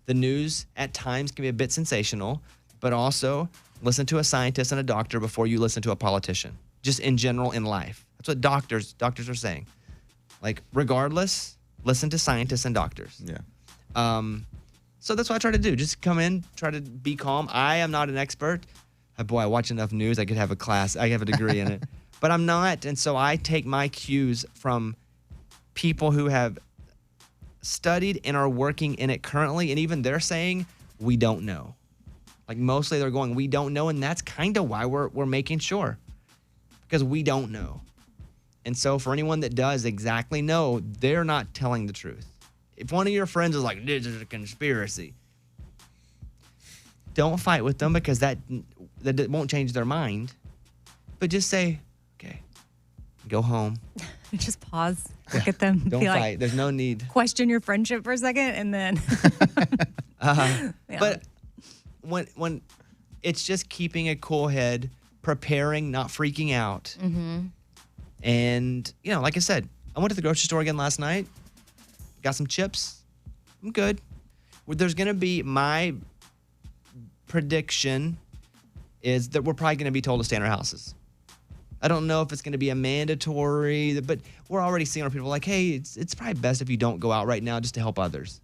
The news at times can be a bit sensational, but also listen to a scientist and a doctor before you listen to a politician, just in general in life. That's what doctors are saying. Like, regardless, listen to scientists and doctors.
Yeah.
So that's what I try to do. Just come in, try to be calm. I am not an expert. Boy, I watch enough news. I could have a class. I have a degree in it. But I'm not. And so I take my cues from people who have studied and are working in it currently. And even they're saying, we don't know. Like, mostly they're going, we don't know. And that's kind of why we're making sure. Because we don't know. And so for anyone that does exactly know, they're not telling the truth. If one of your friends is like, this is a conspiracy, don't fight with them because that won't change their mind. But just say, okay, go home.
Just pause, look at them,
Don't
be
fight.
like,
There's no need.
question your friendship for a second, and then. Yeah.
But when it's just keeping a cool head, preparing, not freaking out. And, like I said, I went to the grocery store again last night. Got some chips. I'm good. There's going to be, my prediction is that we're probably going to be told to stay in our houses. I don't know if it's going to be a mandatory, but we're already seeing our people like, hey, it's probably best if you don't go out right now just to help others.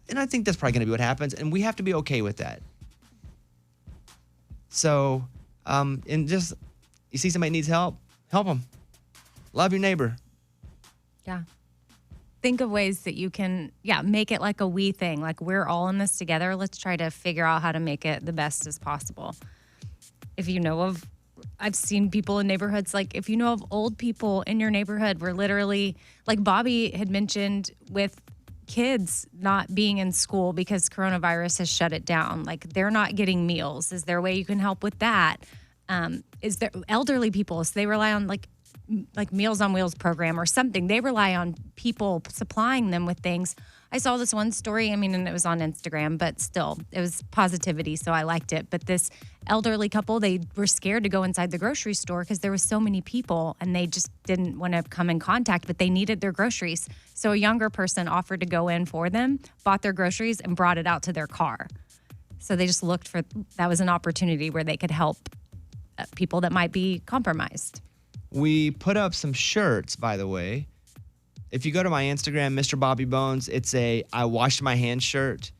And I think that's probably going to be what happens. And we have to be okay with that. So, and just you see somebody needs help them. Love your neighbor.
Yeah. Think of ways that you can, make it like a we thing. Like we're all in this together. Let's try to figure out how to make it the best as possible. If you know of, I've seen people in neighborhoods, like if you know of old people in your neighborhood, where literally, like Bobby had mentioned with kids not being in school because coronavirus has shut it down. Like they're not getting meals. Is there a way you can help with that? Is there elderly people? So they rely on like Meals on Wheels program or something. They rely on people supplying them with things. I saw this one story, and it was on Instagram, but still, it was positivity, so I liked it. But this elderly couple, they were scared to go inside the grocery store because there was so many people, and they just didn't want to come in contact, but they needed their groceries. So a younger person offered to go in for them, bought their groceries, and brought it out to their car. So they just looked for, that was an opportunity where they could help people that might be compromised.
We put up some shirts, by the way. If you go to my Instagram, Mr. Bobby Bones, it's a I washed my hands shirt.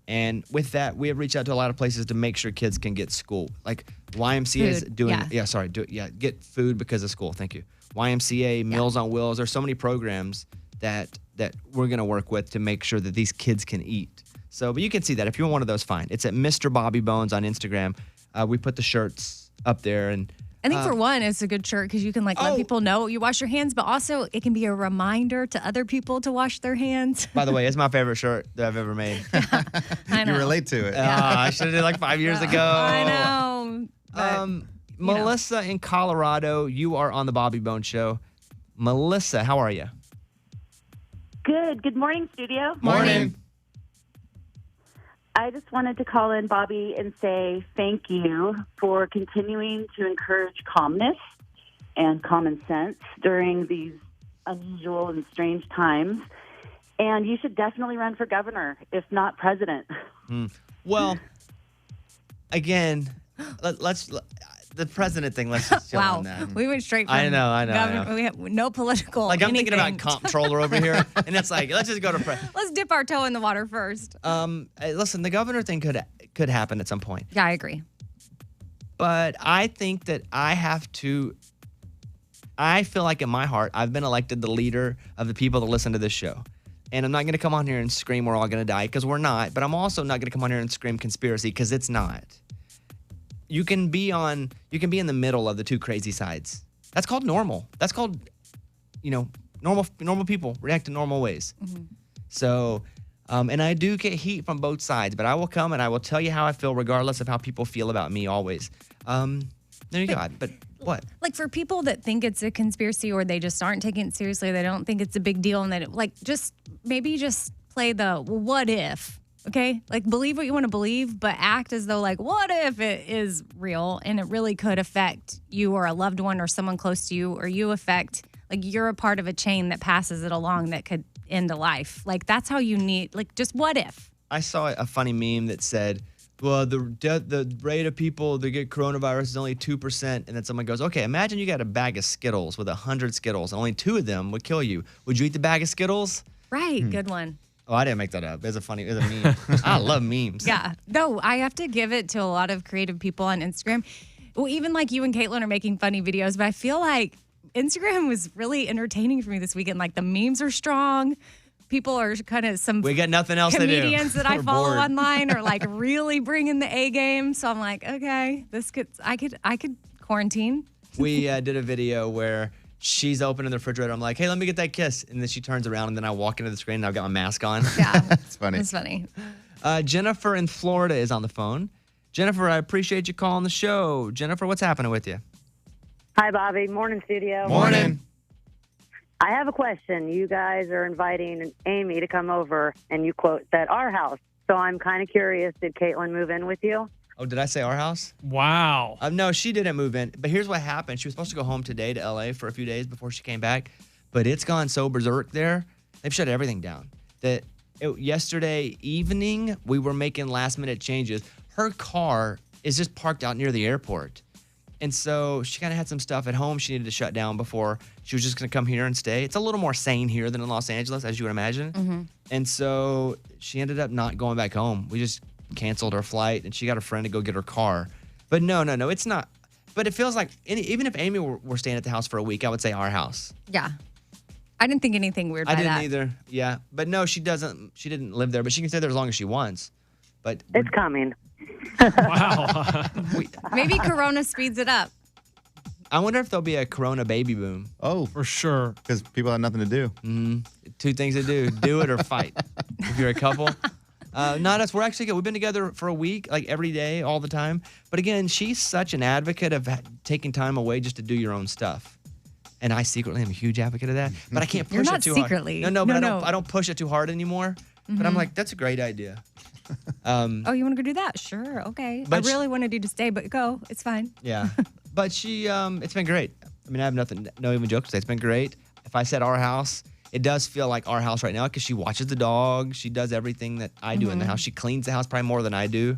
And with that, we have reached out to a lot of places to make sure kids can get school. Like YMCA is doing, get food because of school. Thank you. YMCA, Meals on Wheels. There's so many programs that we're going to work with to make sure that these kids can eat. So, but you can see that. If you want one of those, fine. It's at Mr. Bobby Bones on Instagram. We put the shirts up there, and
I think for one, it's a good shirt because you can let people know you wash your hands, but also it can be a reminder to other people to wash their hands.
By the way, it's my favorite shirt that I've ever made.
I know.
You relate to it.
I should have did it like 5 years ago.
I know. But,
Melissa in Colorado, you are on the Bobby Bones Show. Melissa, how are you?
Good. Good morning, studio.
Morning.
I just wanted to call in, Bobby, and say thank you for continuing to encourage calmness and common sense during these unusual and strange times. And you should definitely run for governor, if not president.
Well, again, let's the president thing. Let's just chill on that.
We went straight from
I know.
governor. We have no political.
Like I'm
anything.
thinking about comptroller over here, and it's like let's just go to president.
Let's dip our toe in the water first.
Listen, the governor thing could happen at some point.
Yeah, I agree.
But I think that I feel like in my heart, I've been elected the leader of the people that listen to this show. And I'm not going to come on here and scream we're all going to die, because we're not. But I'm also not going to come on here and scream conspiracy, because it's not. You can be in the middle of the two crazy sides. That's called normal. That's called, normal people react in normal ways. Mm-hmm. So, and I do get heat from both sides, but I will come and I will tell you how I feel regardless of how people feel about me always. There you go. But what?
Like for people that think it's a conspiracy or they just aren't taking it seriously, they don't think it's a big deal, and that maybe just play the what if. Okay, like believe what you want to believe, but act as though like, what if it is real and it really could affect you or a loved one or someone close to you, or you're a part of a chain that passes it along that could end a life. Like that's how you need, like just what if.
I saw a funny meme that said, well, the rate of people that get coronavirus is only 2%. And then someone goes, okay, imagine you got a bag of Skittles with 100 Skittles. And only 2 of them would kill you. Would you eat the bag of Skittles?
Right, good one.
Oh, I didn't make that up. It's a meme. I love memes.
Yeah. No, I have to give it to a lot of creative people on Instagram. Well, even like you and Caitlin are making funny videos, but I feel like Instagram was really entertaining for me this weekend. Like the memes are strong. People are kind of
we got nothing else to do.
Comedians that I follow
bored.
online are like really bringing the A game. So I'm like, okay, I could quarantine.
We did a video where she's opening the refrigerator. I'm like, hey, let me get that kiss. And then she turns around, and then I walk into the screen, and I've got my mask on.
Yeah.
It's funny.
It's funny.
Jennifer in Florida is on the phone. Jennifer, I appreciate you calling the show. Jennifer, what's happening with you?
Hi, Bobby. Morning, studio.
Morning.
I have a question. You guys are inviting Amy to come over, and you quote at our house. So I'm kind of curious, did Caitlin move in with you?
Oh, did I say our house?
Wow.
No, she didn't move in. But here's what happened. She was supposed to go home today to LA for a few days before she came back. But it's gone so berserk there. They've shut everything down. Yesterday evening, we were making last minute changes. Her car is just parked out near the airport. And so she kind of had some stuff at home she needed to shut down before she was just going to come here and stay. It's a little more sane here than in Los Angeles, as you would imagine. Mm-hmm. And so she ended up not going back home. We just canceled her flight, and she got a friend to go get her car. But no, it's not. But it feels like even if Amy were staying at the house for a week, I would say our house.
Yeah. I didn't think anything weird by
I didn't
that.
either. Yeah. But no, she doesn't. She didn't live there, but she can stay there as long as she wants. But
It's coming.
Wow.
Maybe Corona speeds it up.
I wonder if there'll be a Corona baby boom.
Oh,
For sure.
because people have nothing to do.
Two things to do it or fight. If you're a couple. Not us. We're actually good. We've been together for a week, like every day, all the time. But again, she's such an advocate of taking time away just to do your own stuff. And I secretly am a huge advocate of that. But I can't push
You're
it
not
too
secretly.
hard. No, but
No.
I don't push it too hard anymore. But I'm like, that's a great idea.
Oh, you want to go do that? Sure. Okay.
But
I really wanted you to stay, but go. It's fine.
Yeah. But she, it's been great. I mean, I have no even joke to say. It's been great. If I said our house, it does feel like our house right now because she watches the dog. She does everything that I do in the house. She cleans the house probably more than I do.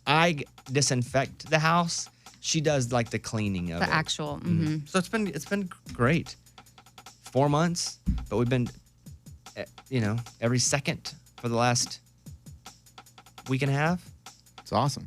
I disinfect the house. She does like the cleaning of
The
it.
actual.
So it's been great. 4 months, but we've been, every second for the last week and a half.
It's awesome.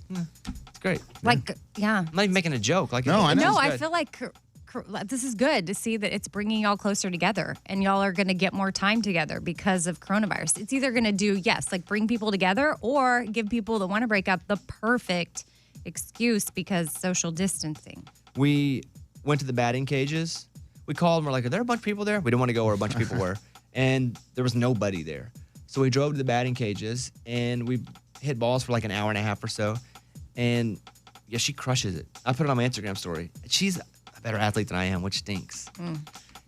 It's great.
Like, yeah.
I'm not even making a joke. Like,
No, I know.
No,
it's
I
good.
feel like this is good to see that it's bringing y'all closer together and y'all are going to get more time together because of coronavirus. It's either going to do, like bring people together or give people that want to break up the perfect excuse because social distancing.
We went to the batting cages. We called and we're like, are there a bunch of people there? We didn't want to go where a bunch of people were. And there was nobody there. So we drove to the batting cages and we hit balls for like an hour and a half or so. And yeah, she crushes it. I put it on my Instagram story. She's a better athlete than I am, which stinks.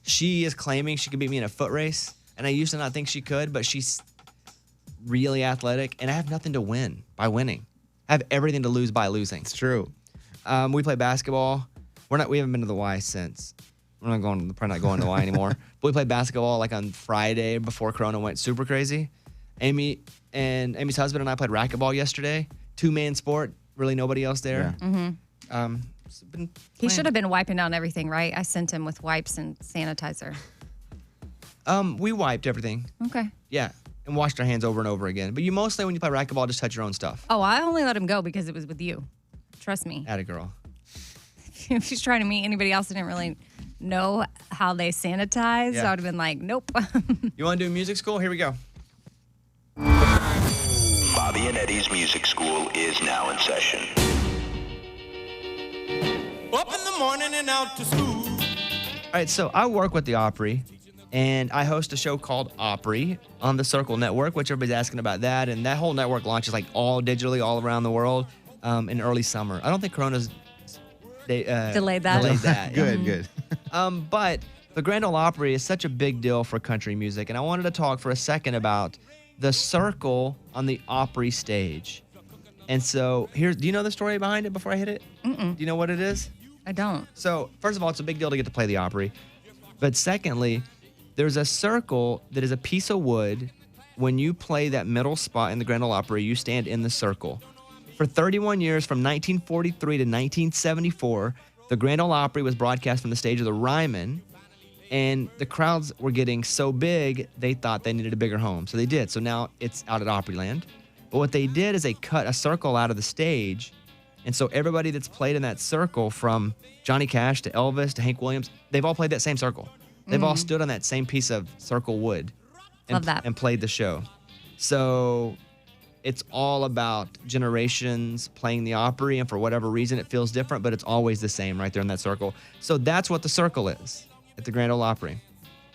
She is claiming she could beat me in a foot race. And I used to not think she could, but she's really athletic. And I have nothing to win by winning. I have everything to lose by losing.
It's true.
We play basketball. We haven't been to the Y since. We're probably not going to the Y anymore. But we played basketball like on Friday before Corona went super crazy. Amy's husband and I played racquetball yesterday. 2-man sport. Really nobody else there.
Yeah.
He should have been wiping down everything, right? I sent him with wipes and sanitizer.
We wiped everything.
Okay.
Yeah. And washed our hands over and over again. But you mostly, when you play racquetball, just touch your own stuff.
Oh, I only let him go because it was with you. Trust me.
Atta girl.
If she's trying to meet anybody else, I didn't really know how they sanitize.
Yeah.
So I would have been like, nope.
You want to do music school? Here we go.
Bobby and Eddie's Music School is now in session.
Up in the morning and out to school.
All right, so I work with the Opry, and I host a show called Opry on the Circle Network, which everybody's asking about that. And that whole network launches like all digitally all around the world in early summer. I don't think Corona's
delayed that.
Yeah.
Good.
But the Grand Ole Opry is such a big deal for country music, and I wanted to talk for a second about the Circle on the Opry stage. And so do you know the story behind it before I hit it?
Mm-mm.
Do you know what it is?
I don't.
So, first of all, it's a big deal to get to play the Opry. But secondly, there's a circle that is a piece of wood. When you play that middle spot in the Grand Ole Opry, you stand in the circle. For 31 years, from 1943 to 1974, the Grand Ole Opry was broadcast from the stage of the Ryman, and the crowds were getting so big, they thought they needed a bigger home. So they did. So now it's out at Opryland. But what they did is they cut a circle out of the stage. And so everybody that's played in that circle, from Johnny Cash to Elvis to Hank Williams, they've all played that same circle. They've all stood on that same piece of circle wood
Love that.
and played the show. So it's all about generations playing the Opry, and for whatever reason, it feels different, but it's always the same right there in that circle. So that's what the circle is at the Grand Ole Opry.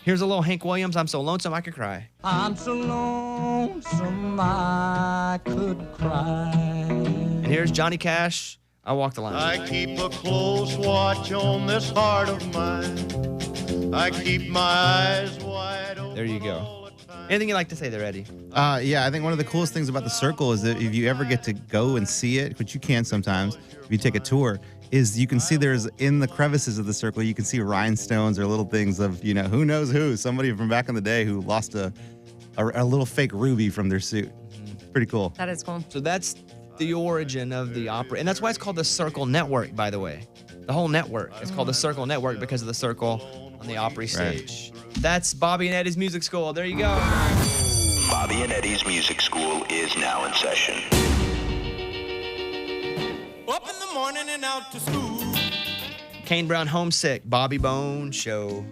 Here's a little Hank Williams, I'm So Lonesome I Could Cry.
I'm so lonesome I could cry.
And here's Johnny Cash, I Walk the Line.
I keep a close watch on this heart of mine. I keep my eyes wide open.
There you go. Anything you'd like to say there, Eddie?
Yeah, I think one of the coolest things about the Circle is that if you ever get to go and see it, which you can sometimes if you take a tour, is you can see there's in the crevices of the circle, you can see rhinestones or little things of, who knows who, somebody from back in the day who lost a little fake ruby from their suit. Pretty cool.
That is cool.
So that's the origin of the Opry. And that's why it's called the Circle Network, by the way. The whole network is called the Circle Network because of the circle on the Opry stage. Right. That's Bobby and Eddie's Music School. There you go.
Bobby and Eddie's Music School is now in session.
Up running and out to school.
Kane Brown homesick, Bobby Bone Show.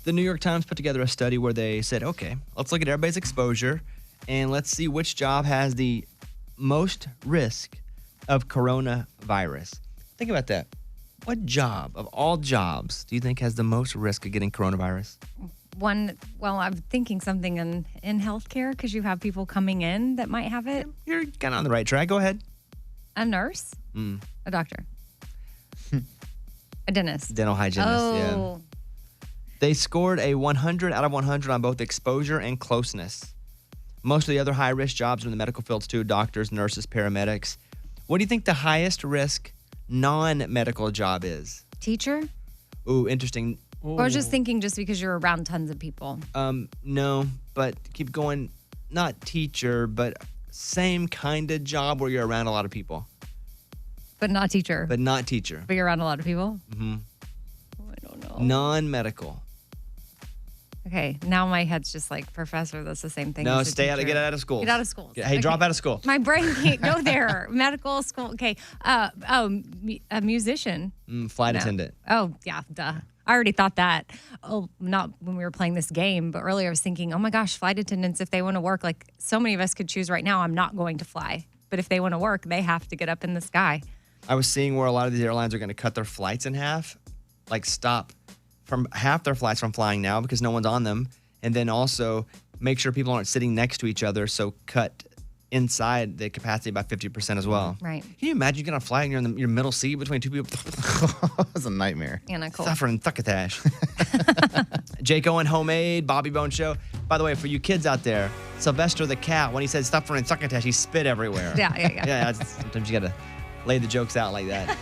the New York Times put together a study where they said, okay, let's look at everybody's exposure and let's see which job has the most risk of coronavirus. Think about that. What job of all jobs do you think has the most risk of getting coronavirus?
I'm thinking something in healthcare because you have people coming in that might have it.
You're kind of on the right track. Go ahead.
A nurse, a doctor, a dentist,
Dental hygienist.
Oh.
Yeah. They scored a 100 out of 100 on both exposure and closeness. Most of the other high-risk jobs are in the medical fields too, doctors, nurses, paramedics. What do you think the highest risk non-medical job is?
Teacher?
Ooh, interesting.
Or I was just thinking just because you're around tons of people.
No, but keep going. Not teacher, but same kind of job where you're around a lot of people.
But not teacher.
But not teacher.
But you're around a lot of people?
Mm-hmm.
I don't know.
Non-medical.
Okay, now my head's just like, professor, that's the same thing.
No,
as a
get
teacher.
out of school.
Get out of school.
Hey, drop out of school.
My brain can't go there. Medical school. Okay. A musician.
Flight
No.
attendant.
Oh, yeah, duh. I already thought that. Oh, not when we were playing this game, but earlier I was thinking, oh my gosh, flight attendants, if they want to work, like so many of us could choose right now, I'm not going to fly. But if they want to work, they have to get up in the sky.
I was seeing where a lot of these airlines are going to cut their flights in half, like stop from half their flights from flying now because no one's on them. And then also make sure people aren't sitting next to each other, so cut inside the capacity by 50% as well.
Right.
Can you imagine you get on a flight and you're in your middle seat between two people?
That's a nightmare.
Anna Cole.
Suffering thuckatash. Jake Owen, Homemade, Bobby Bone Show. By the way, for you kids out there, Sylvester the cat, when he said suffering thuckatash, he spit everywhere.
Yeah.
Yeah, sometimes you got to lay the jokes out like that.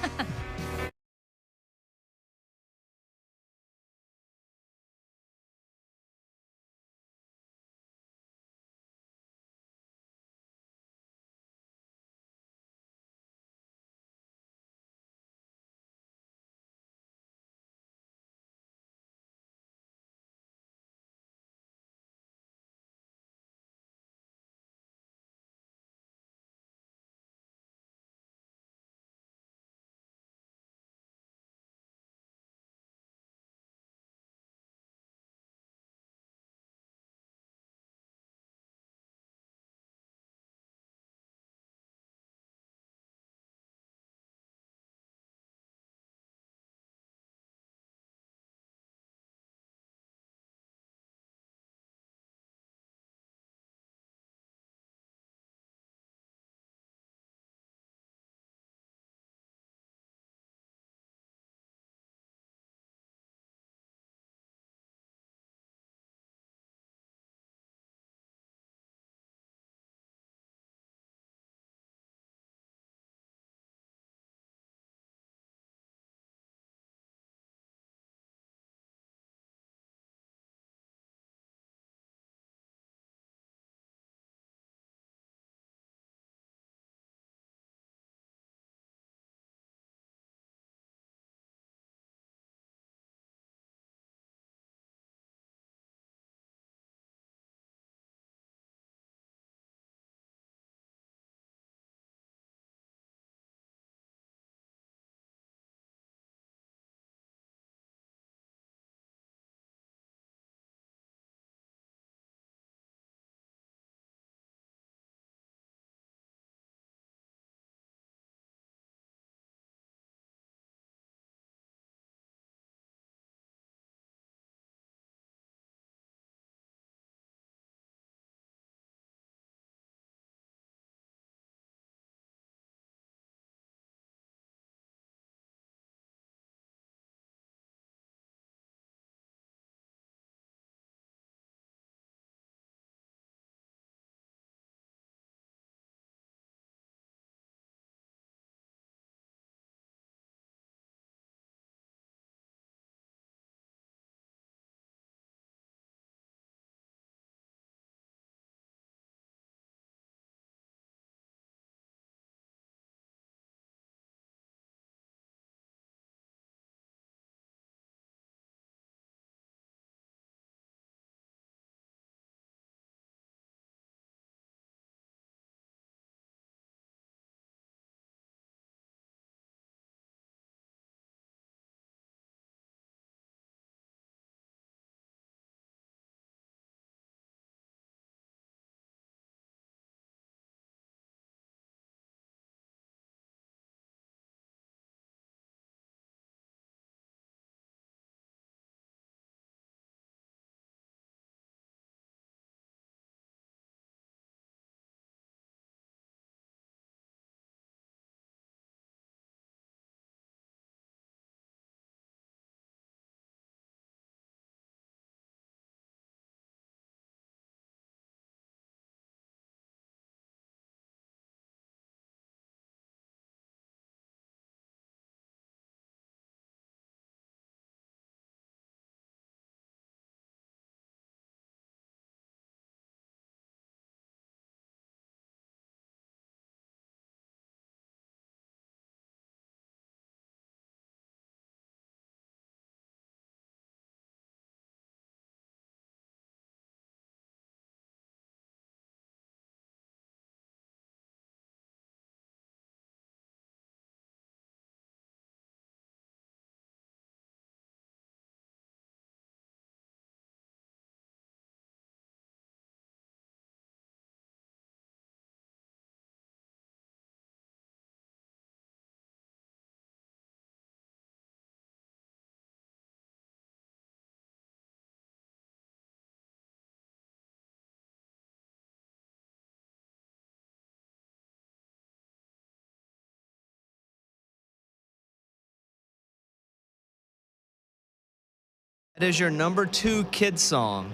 It is your number 2 kids song.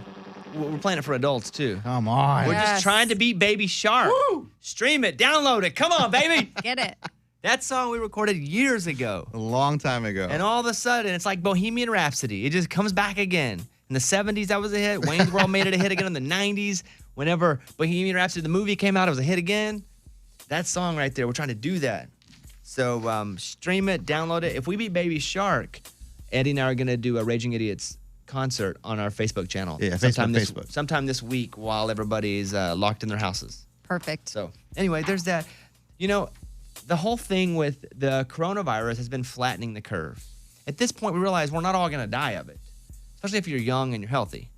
We're playing it for adults too.
Come on.
We're just trying to beat Baby Shark. Woo! Stream it, download it. Come on, baby.
Get it.
That song we recorded years ago.
A long time ago.
And all of a sudden, it's like Bohemian Rhapsody. It just comes back again. In the 70s, that was a hit. Wayne's World made it a hit again in the 90s. Whenever Bohemian Rhapsody, the movie, came out, it was a hit again. That song right there, we're trying to do that. So stream it, download it. If we beat Baby Shark, Eddie and I are going to do a Raging Idiots concert on our Facebook channel.
Yeah,
Facebook. Sometime this week while everybody's locked in their houses.
Perfect.
So anyway, there's that. You know, the whole thing with the coronavirus has been flattening the curve. At this point, we realize we're not all going to die of it, especially if you're young and you're healthy,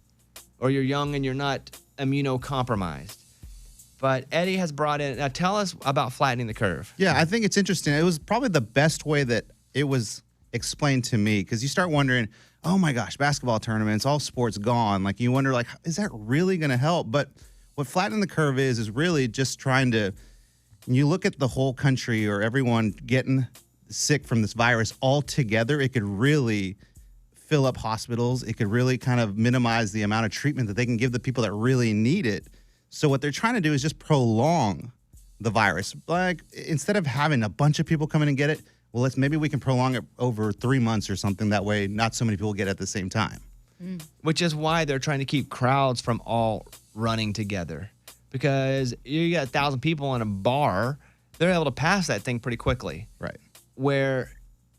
or you're young and you're not immunocompromised. But Eddie has brought in, now tell us about flattening the curve.
Yeah, I think it's interesting. It was probably the best way that it was explained to me, because you start wondering, oh my gosh, basketball tournaments, all sports gone. Like you wonder, like, is that really going to help? But what flattening the curve is really just trying to, you look at the whole country or everyone getting sick from this virus all together, it could really fill up hospitals. It could really kind of minimize the amount of treatment that they can give the people that really need it. So what they're trying to do is just prolong the virus. Like instead of having a bunch of people come in and get it, well, maybe we can prolong it over 3 months or something. That way, not so many people get it at the same time.
Which is why they're trying to keep crowds from all running together. Because you got 1,000 people in a bar, they're able to pass that thing pretty quickly.
Right.
Where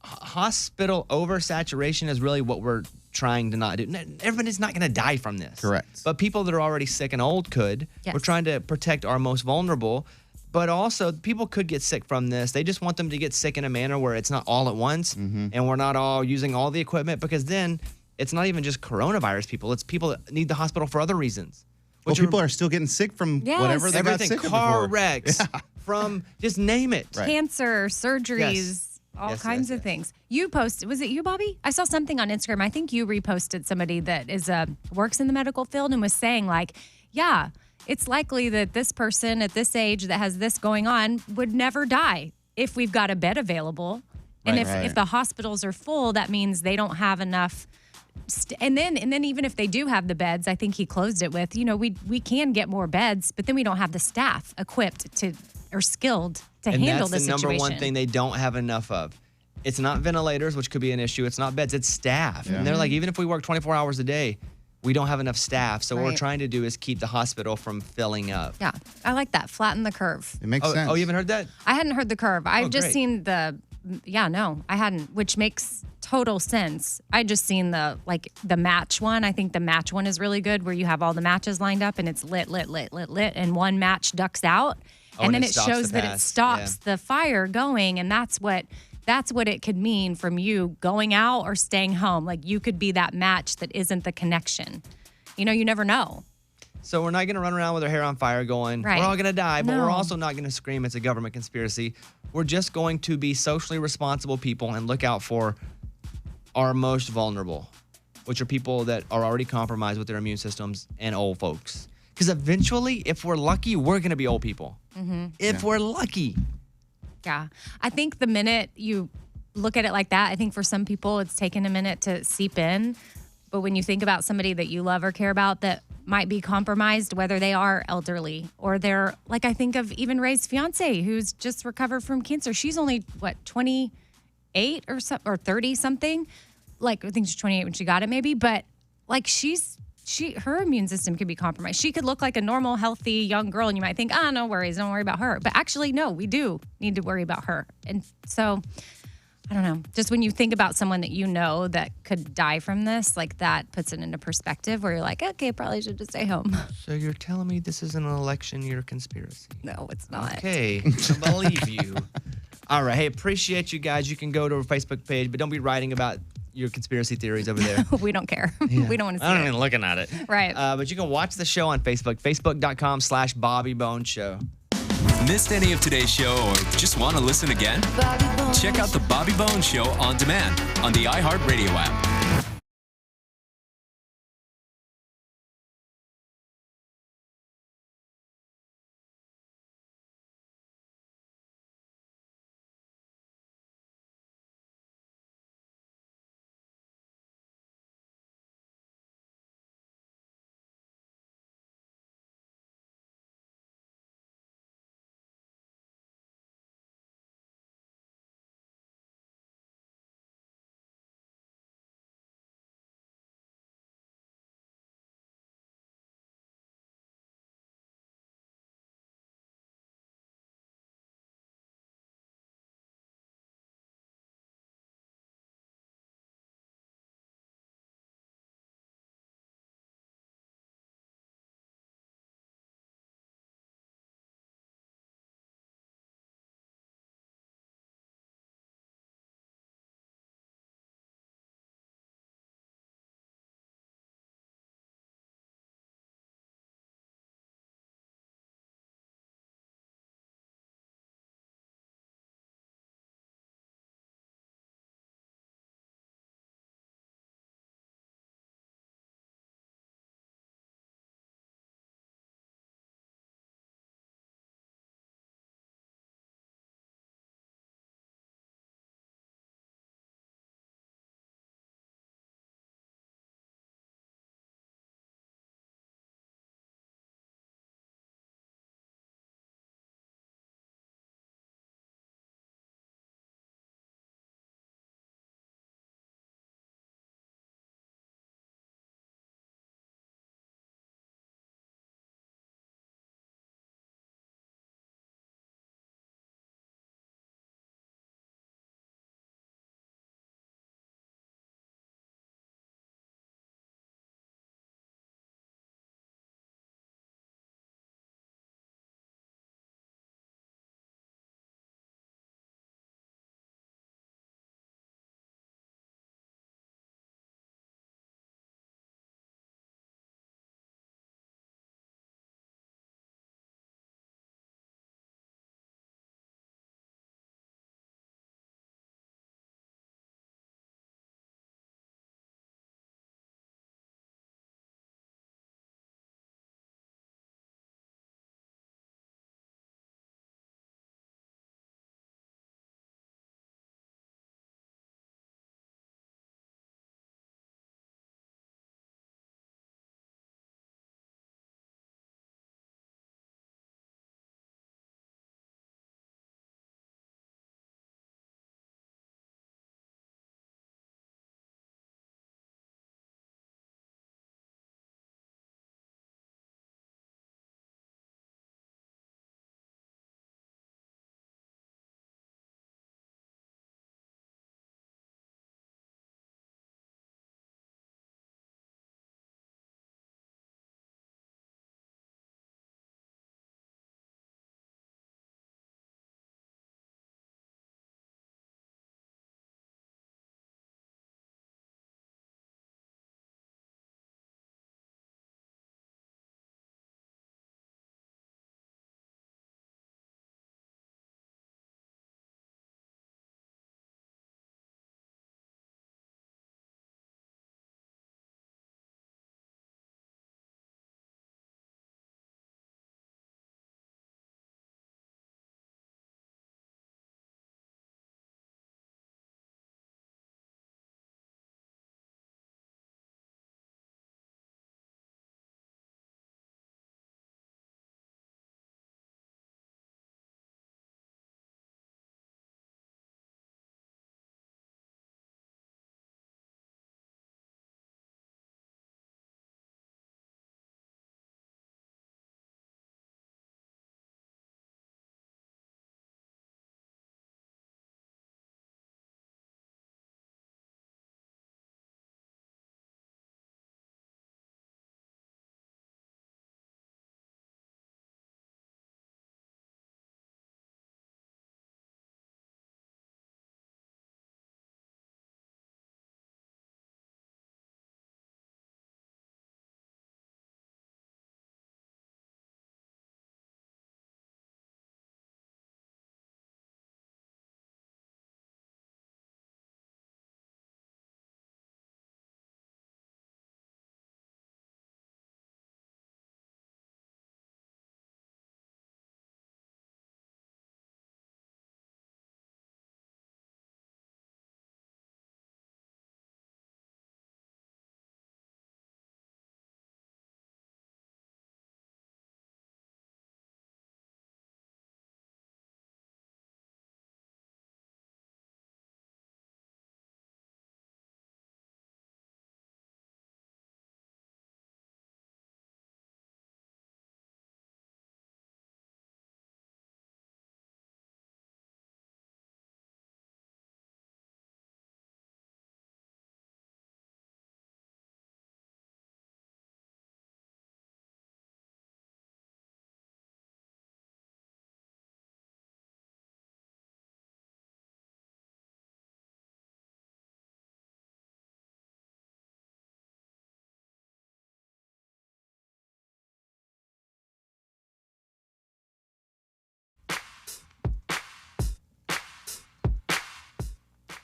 hospital oversaturation is really what we're trying to not do. Everybody's not going to die from this.
Correct.
But people that are already sick and old could.
Yes.
We're trying to protect our most vulnerable. But also, people could get sick from this. They just want them to get sick in a manner where it's not all at once and we're not all using all the equipment, because then it's not even just coronavirus people. It's people that need the hospital for other reasons.
Well, people are still getting sick from whatever they got sick
car
before.
wrecks, from just name it.
Right.
Cancer, surgeries, all kinds of things. You posted, was it you, Bobby? I saw something on Instagram. I think you reposted somebody that is works in the medical field and was saying like, yeah, it's likely that this person at this age that has this going on would never die if we've got a bed available. And if the hospitals are full, that means they don't have enough. And then even if they do have the beds, I think he closed it with, we can get more beds, but then we don't have the staff equipped to or skilled to handle the situation.
And that's the number one thing they don't have enough of. It's not ventilators, which could be an issue. It's not beds, it's staff. Yeah. And they're like, even if we work 24 hours a day, we don't have enough staff. So what we're trying to do is keep the hospital from filling up.
Yeah, I like that. Flatten the curve.
It makes sense.
Oh, you haven't heard that?
I hadn't heard the curve. I've just
great.
seen no, I hadn't, which makes total sense. I just seen the match one. I think the match one is really good, where you have all the matches lined up and it's lit, and one match ducks out. And then it shows that it stops the fire going. And that's what it could mean from you going out or staying home. Like you could be that match that isn't the connection. You never know.
So we're not going to run around with our hair on fire going, we're all going to die, but we're also not going to scream it's a government conspiracy. We're just going to be socially responsible people and look out for our most vulnerable, which are people that are already compromised with their immune systems and old folks. Because eventually, if we're lucky, we're going to be old people. If we're lucky.
Yeah. I think the minute you look at it like that, I think for some people it's taken a minute to seep in. But when you think about somebody that you love or care about that might be compromised, whether they are elderly or they're, like I think of even Ray's fiance who's just recovered from cancer. She's only, 28 or 30 something? Like, I think she's 28 when she got it maybe. But like her immune system could be compromised. She could look like a normal, healthy young girl and you might think, no worries, don't worry about her. But actually, no, we do need to worry about her. And so, I don't know, just when you think about someone that you know that could die from this, like that puts it into perspective where you're like, okay, probably should just stay home.
So you're telling me this is an election year conspiracy?
No, it's not.
Okay, I believe you. All right, hey, appreciate you guys. You can go to our Facebook page, but don't be writing about your conspiracy theories over there.
We don't care. We don't want to see
I don't
it.
even looking at it.
Right.
But you can watch the show on Facebook, facebook.com/Bobby Bones Show.
Missed any of today's show or just want to listen again? Check out the Bobby Bones Show on demand on the iHeartRadio app.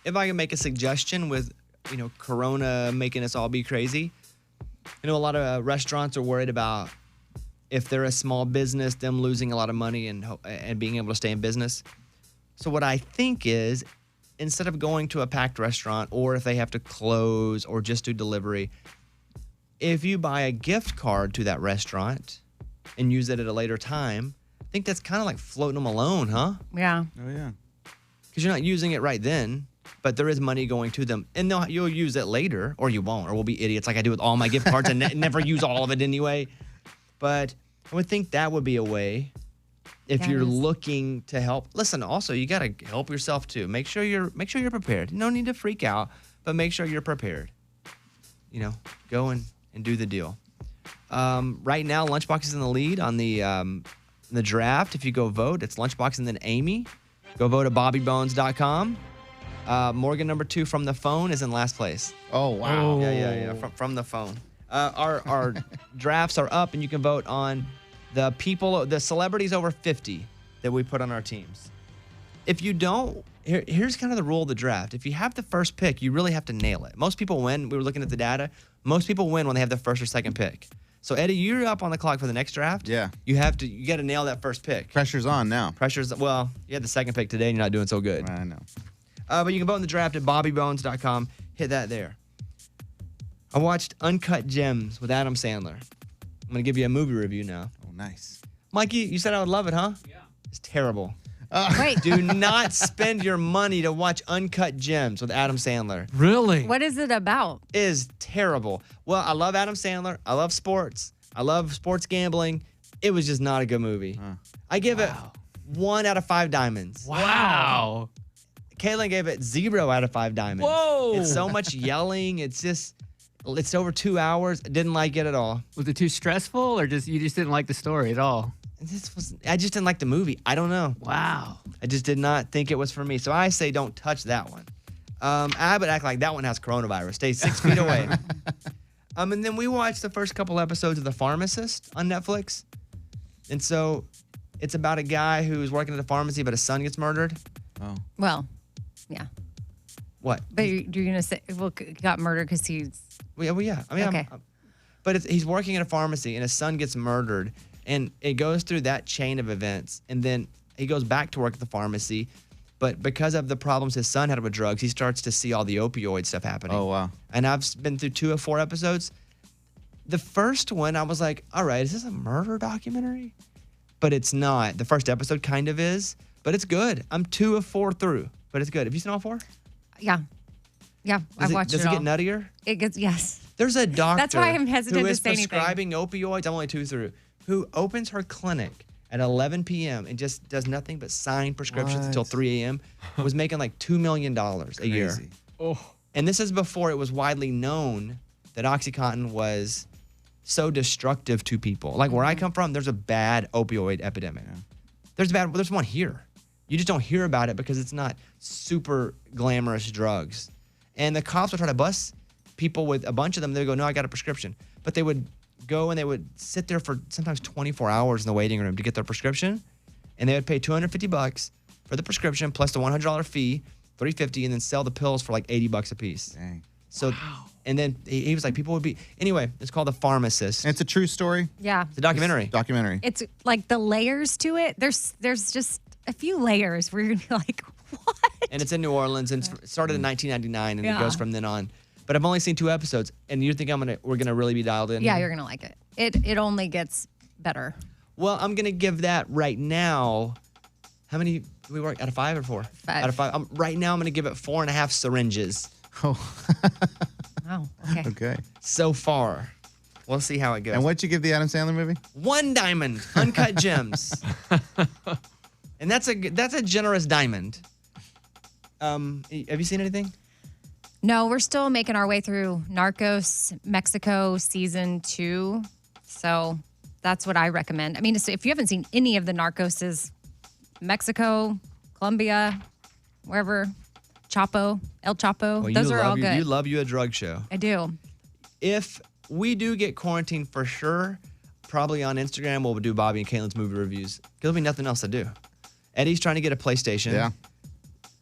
if I can make a suggestion with, Corona making us all be crazy, a lot of restaurants are worried about if they're a small business, them losing a lot of money and being able to stay in business. So what I think is, instead of going to a packed restaurant or if they have to close or just do delivery, if you buy a gift card to that restaurant and use it at a later time, I think that's kind of like floating them alone, huh?
Yeah.
Oh, yeah.
Because you're not using it right then, but there is money going to them. And you'll use it later, or you won't, or we'll be idiots like I do with all my gift cards and never use all of it anyway. But I would think that would be a way if you're looking to help. Listen, also, you got to help yourself too. Make sure you're prepared. No need to freak out, but make sure you're prepared. Go and do the deal. Right now, Lunchbox is in the lead on the draft. If you go vote, it's Lunchbox and then Amy. Go vote at bobbybones.com. Morgan, number 2 from the phone, is in last place.
Oh, wow.
Yeah. From the phone. Our drafts are up, and you can vote on the celebrities over 50 that we put on our teams. If you don't, here's kind of the rule of the draft. If you have the first pick, you really have to nail it. Most people win. We were looking at the data. Most people win when they have the first or second pick. So, Eddie, you're up on the clock for the next draft.
Yeah.
You got to nail that first pick.
Pressure's on now.
Well, you had the second pick today and you're not doing so good.
I know.
But you can vote in the draft at bobbybones.com. Hit that there. I watched Uncut Gems with Adam Sandler. I'm going to give you a movie review now.
Oh, nice.
Mikey, you said I would love it, huh? Yeah. It's terrible.
Wait.
Do not spend your money to watch Uncut Gems with Adam Sandler.
Really?
What is it about?
It is terrible. Well, I love Adam Sandler. I love sports. I love sports gambling. It was just not a good movie. I give it 1 out of 5 diamonds.
Wow.
Caitlin gave it 0 out of 5 diamonds.
Whoa.
It's so much yelling. It's over 2 hours. I didn't like it at all.
Was it too stressful, or you just didn't like the story at all?
I just didn't like the movie. I don't know.
Wow.
I just did not think it was for me. So I say don't touch that one. I would act like that one has coronavirus. Stay 6 feet away. And then we watched the first couple episodes of The Pharmacist on Netflix. And so it's about a guy who's working at a pharmacy, but his son gets murdered.
Oh.
Well, yeah.
What?
But you're going to say, got murdered because he's...
Well, yeah. I mean,
okay.
But he's working at a pharmacy, and his son gets murdered. And it goes through that chain of events. And then he goes back to work at the pharmacy. But because of the problems his son had with drugs, he starts to see all the opioid stuff happening.
Oh, wow.
And I've been through 2 of 4 episodes. The first one, I was like, all right, is this a murder documentary? But it's not. The first episode kind of is. But it's good. I'm 2 of 4 through. But it's good. Have you seen all 4?
Yeah. Yeah, I've watched it all.
Does it get nuttier?
It gets, yes.
There's a doctor
That's why I'm hesitant
who
to
is
say anything.
prescribing opioids. I'm only 2 through. Who opens her clinic at 11 p.m. and just does nothing but sign prescriptions until 3 a.m. was making like $2 million a year.
Oh.
And this is before it was widely known that OxyContin was so destructive to people. Like where I come from, there's a bad opioid epidemic. Yeah. There's one here. You just don't hear about it because it's not super glamorous drugs. And the cops would try to bust people with a bunch of them. They would go, no, I got a prescription. But they would go and they would sit there for sometimes 24 hours in the waiting room to get their prescription. And they would pay $250 for the prescription plus the $100 fee, $350, and then sell the pills for like $80 a piece.
Dang.
So, and then he was like, people would be, anyway, it's called The Pharmacist.
And it's a true story?
Yeah.
It's a documentary.
Documentary.
It's like the layers to it. There's just a few layers where you're gonna be like, what?
And it's in New Orleans and it started in 1999 and
Yeah.
it goes from then on. But I've only seen 2 episodes, and you think we're gonna really be dialed in?
Yeah, you're gonna like it. It only gets better.
Well, I'm gonna give that right now. How many do we work out of 5 or 4?
5.
Out of 5. Right now, I'm gonna give it 4.5 syringes.
Oh.
Wow. Okay.
Okay.
So far, we'll see how it goes.
And what'd you give the Adam Sandler movie?
1 diamond, Uncut Gems, and that's a generous diamond. Have you seen anything?
No, we're still making our way through Narcos Mexico season 2. So that's what I recommend. I mean, if you haven't seen any of the Narcoses, Mexico, Colombia, wherever, El Chapo,
Well,
those are all good.
You love you a drug show.
I do.
If we do get quarantined for sure, probably on Instagram we'll do Bobby and Caitlin's movie reviews. There'll be nothing else to do. Eddie's trying to get a PlayStation.
Yeah.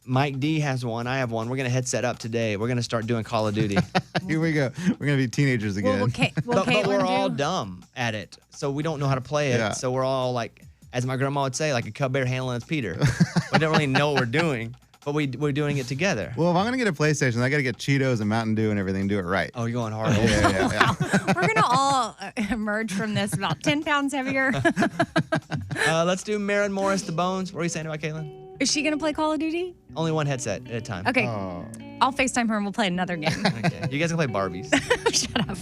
Mike D has one. I have one. We're going to headset up today. We're going to start doing Call of Duty.
Here we go. We're going to be teenagers again.
But we're all dumb at it. So we don't know how to play it.
Yeah.
So we're all like, as my grandma would say, like a cub bear handling its Peter. We don't really know what we're doing, but we're doing it together.
Well, if I'm going to get a PlayStation, I got to get Cheetos and Mountain Dew and everything, do it right.
Oh, you're going hard.
Yeah.
We're going to all emerge from this about 10 pounds heavier.
Let's do Maren Morris, The Bones. What are you saying about Caitlin?
Is she going to play Call of Duty?
Only one headset at a time.
Okay. I'll FaceTime her and we'll play another game.
Okay. You guys can play Barbies.
Shut up.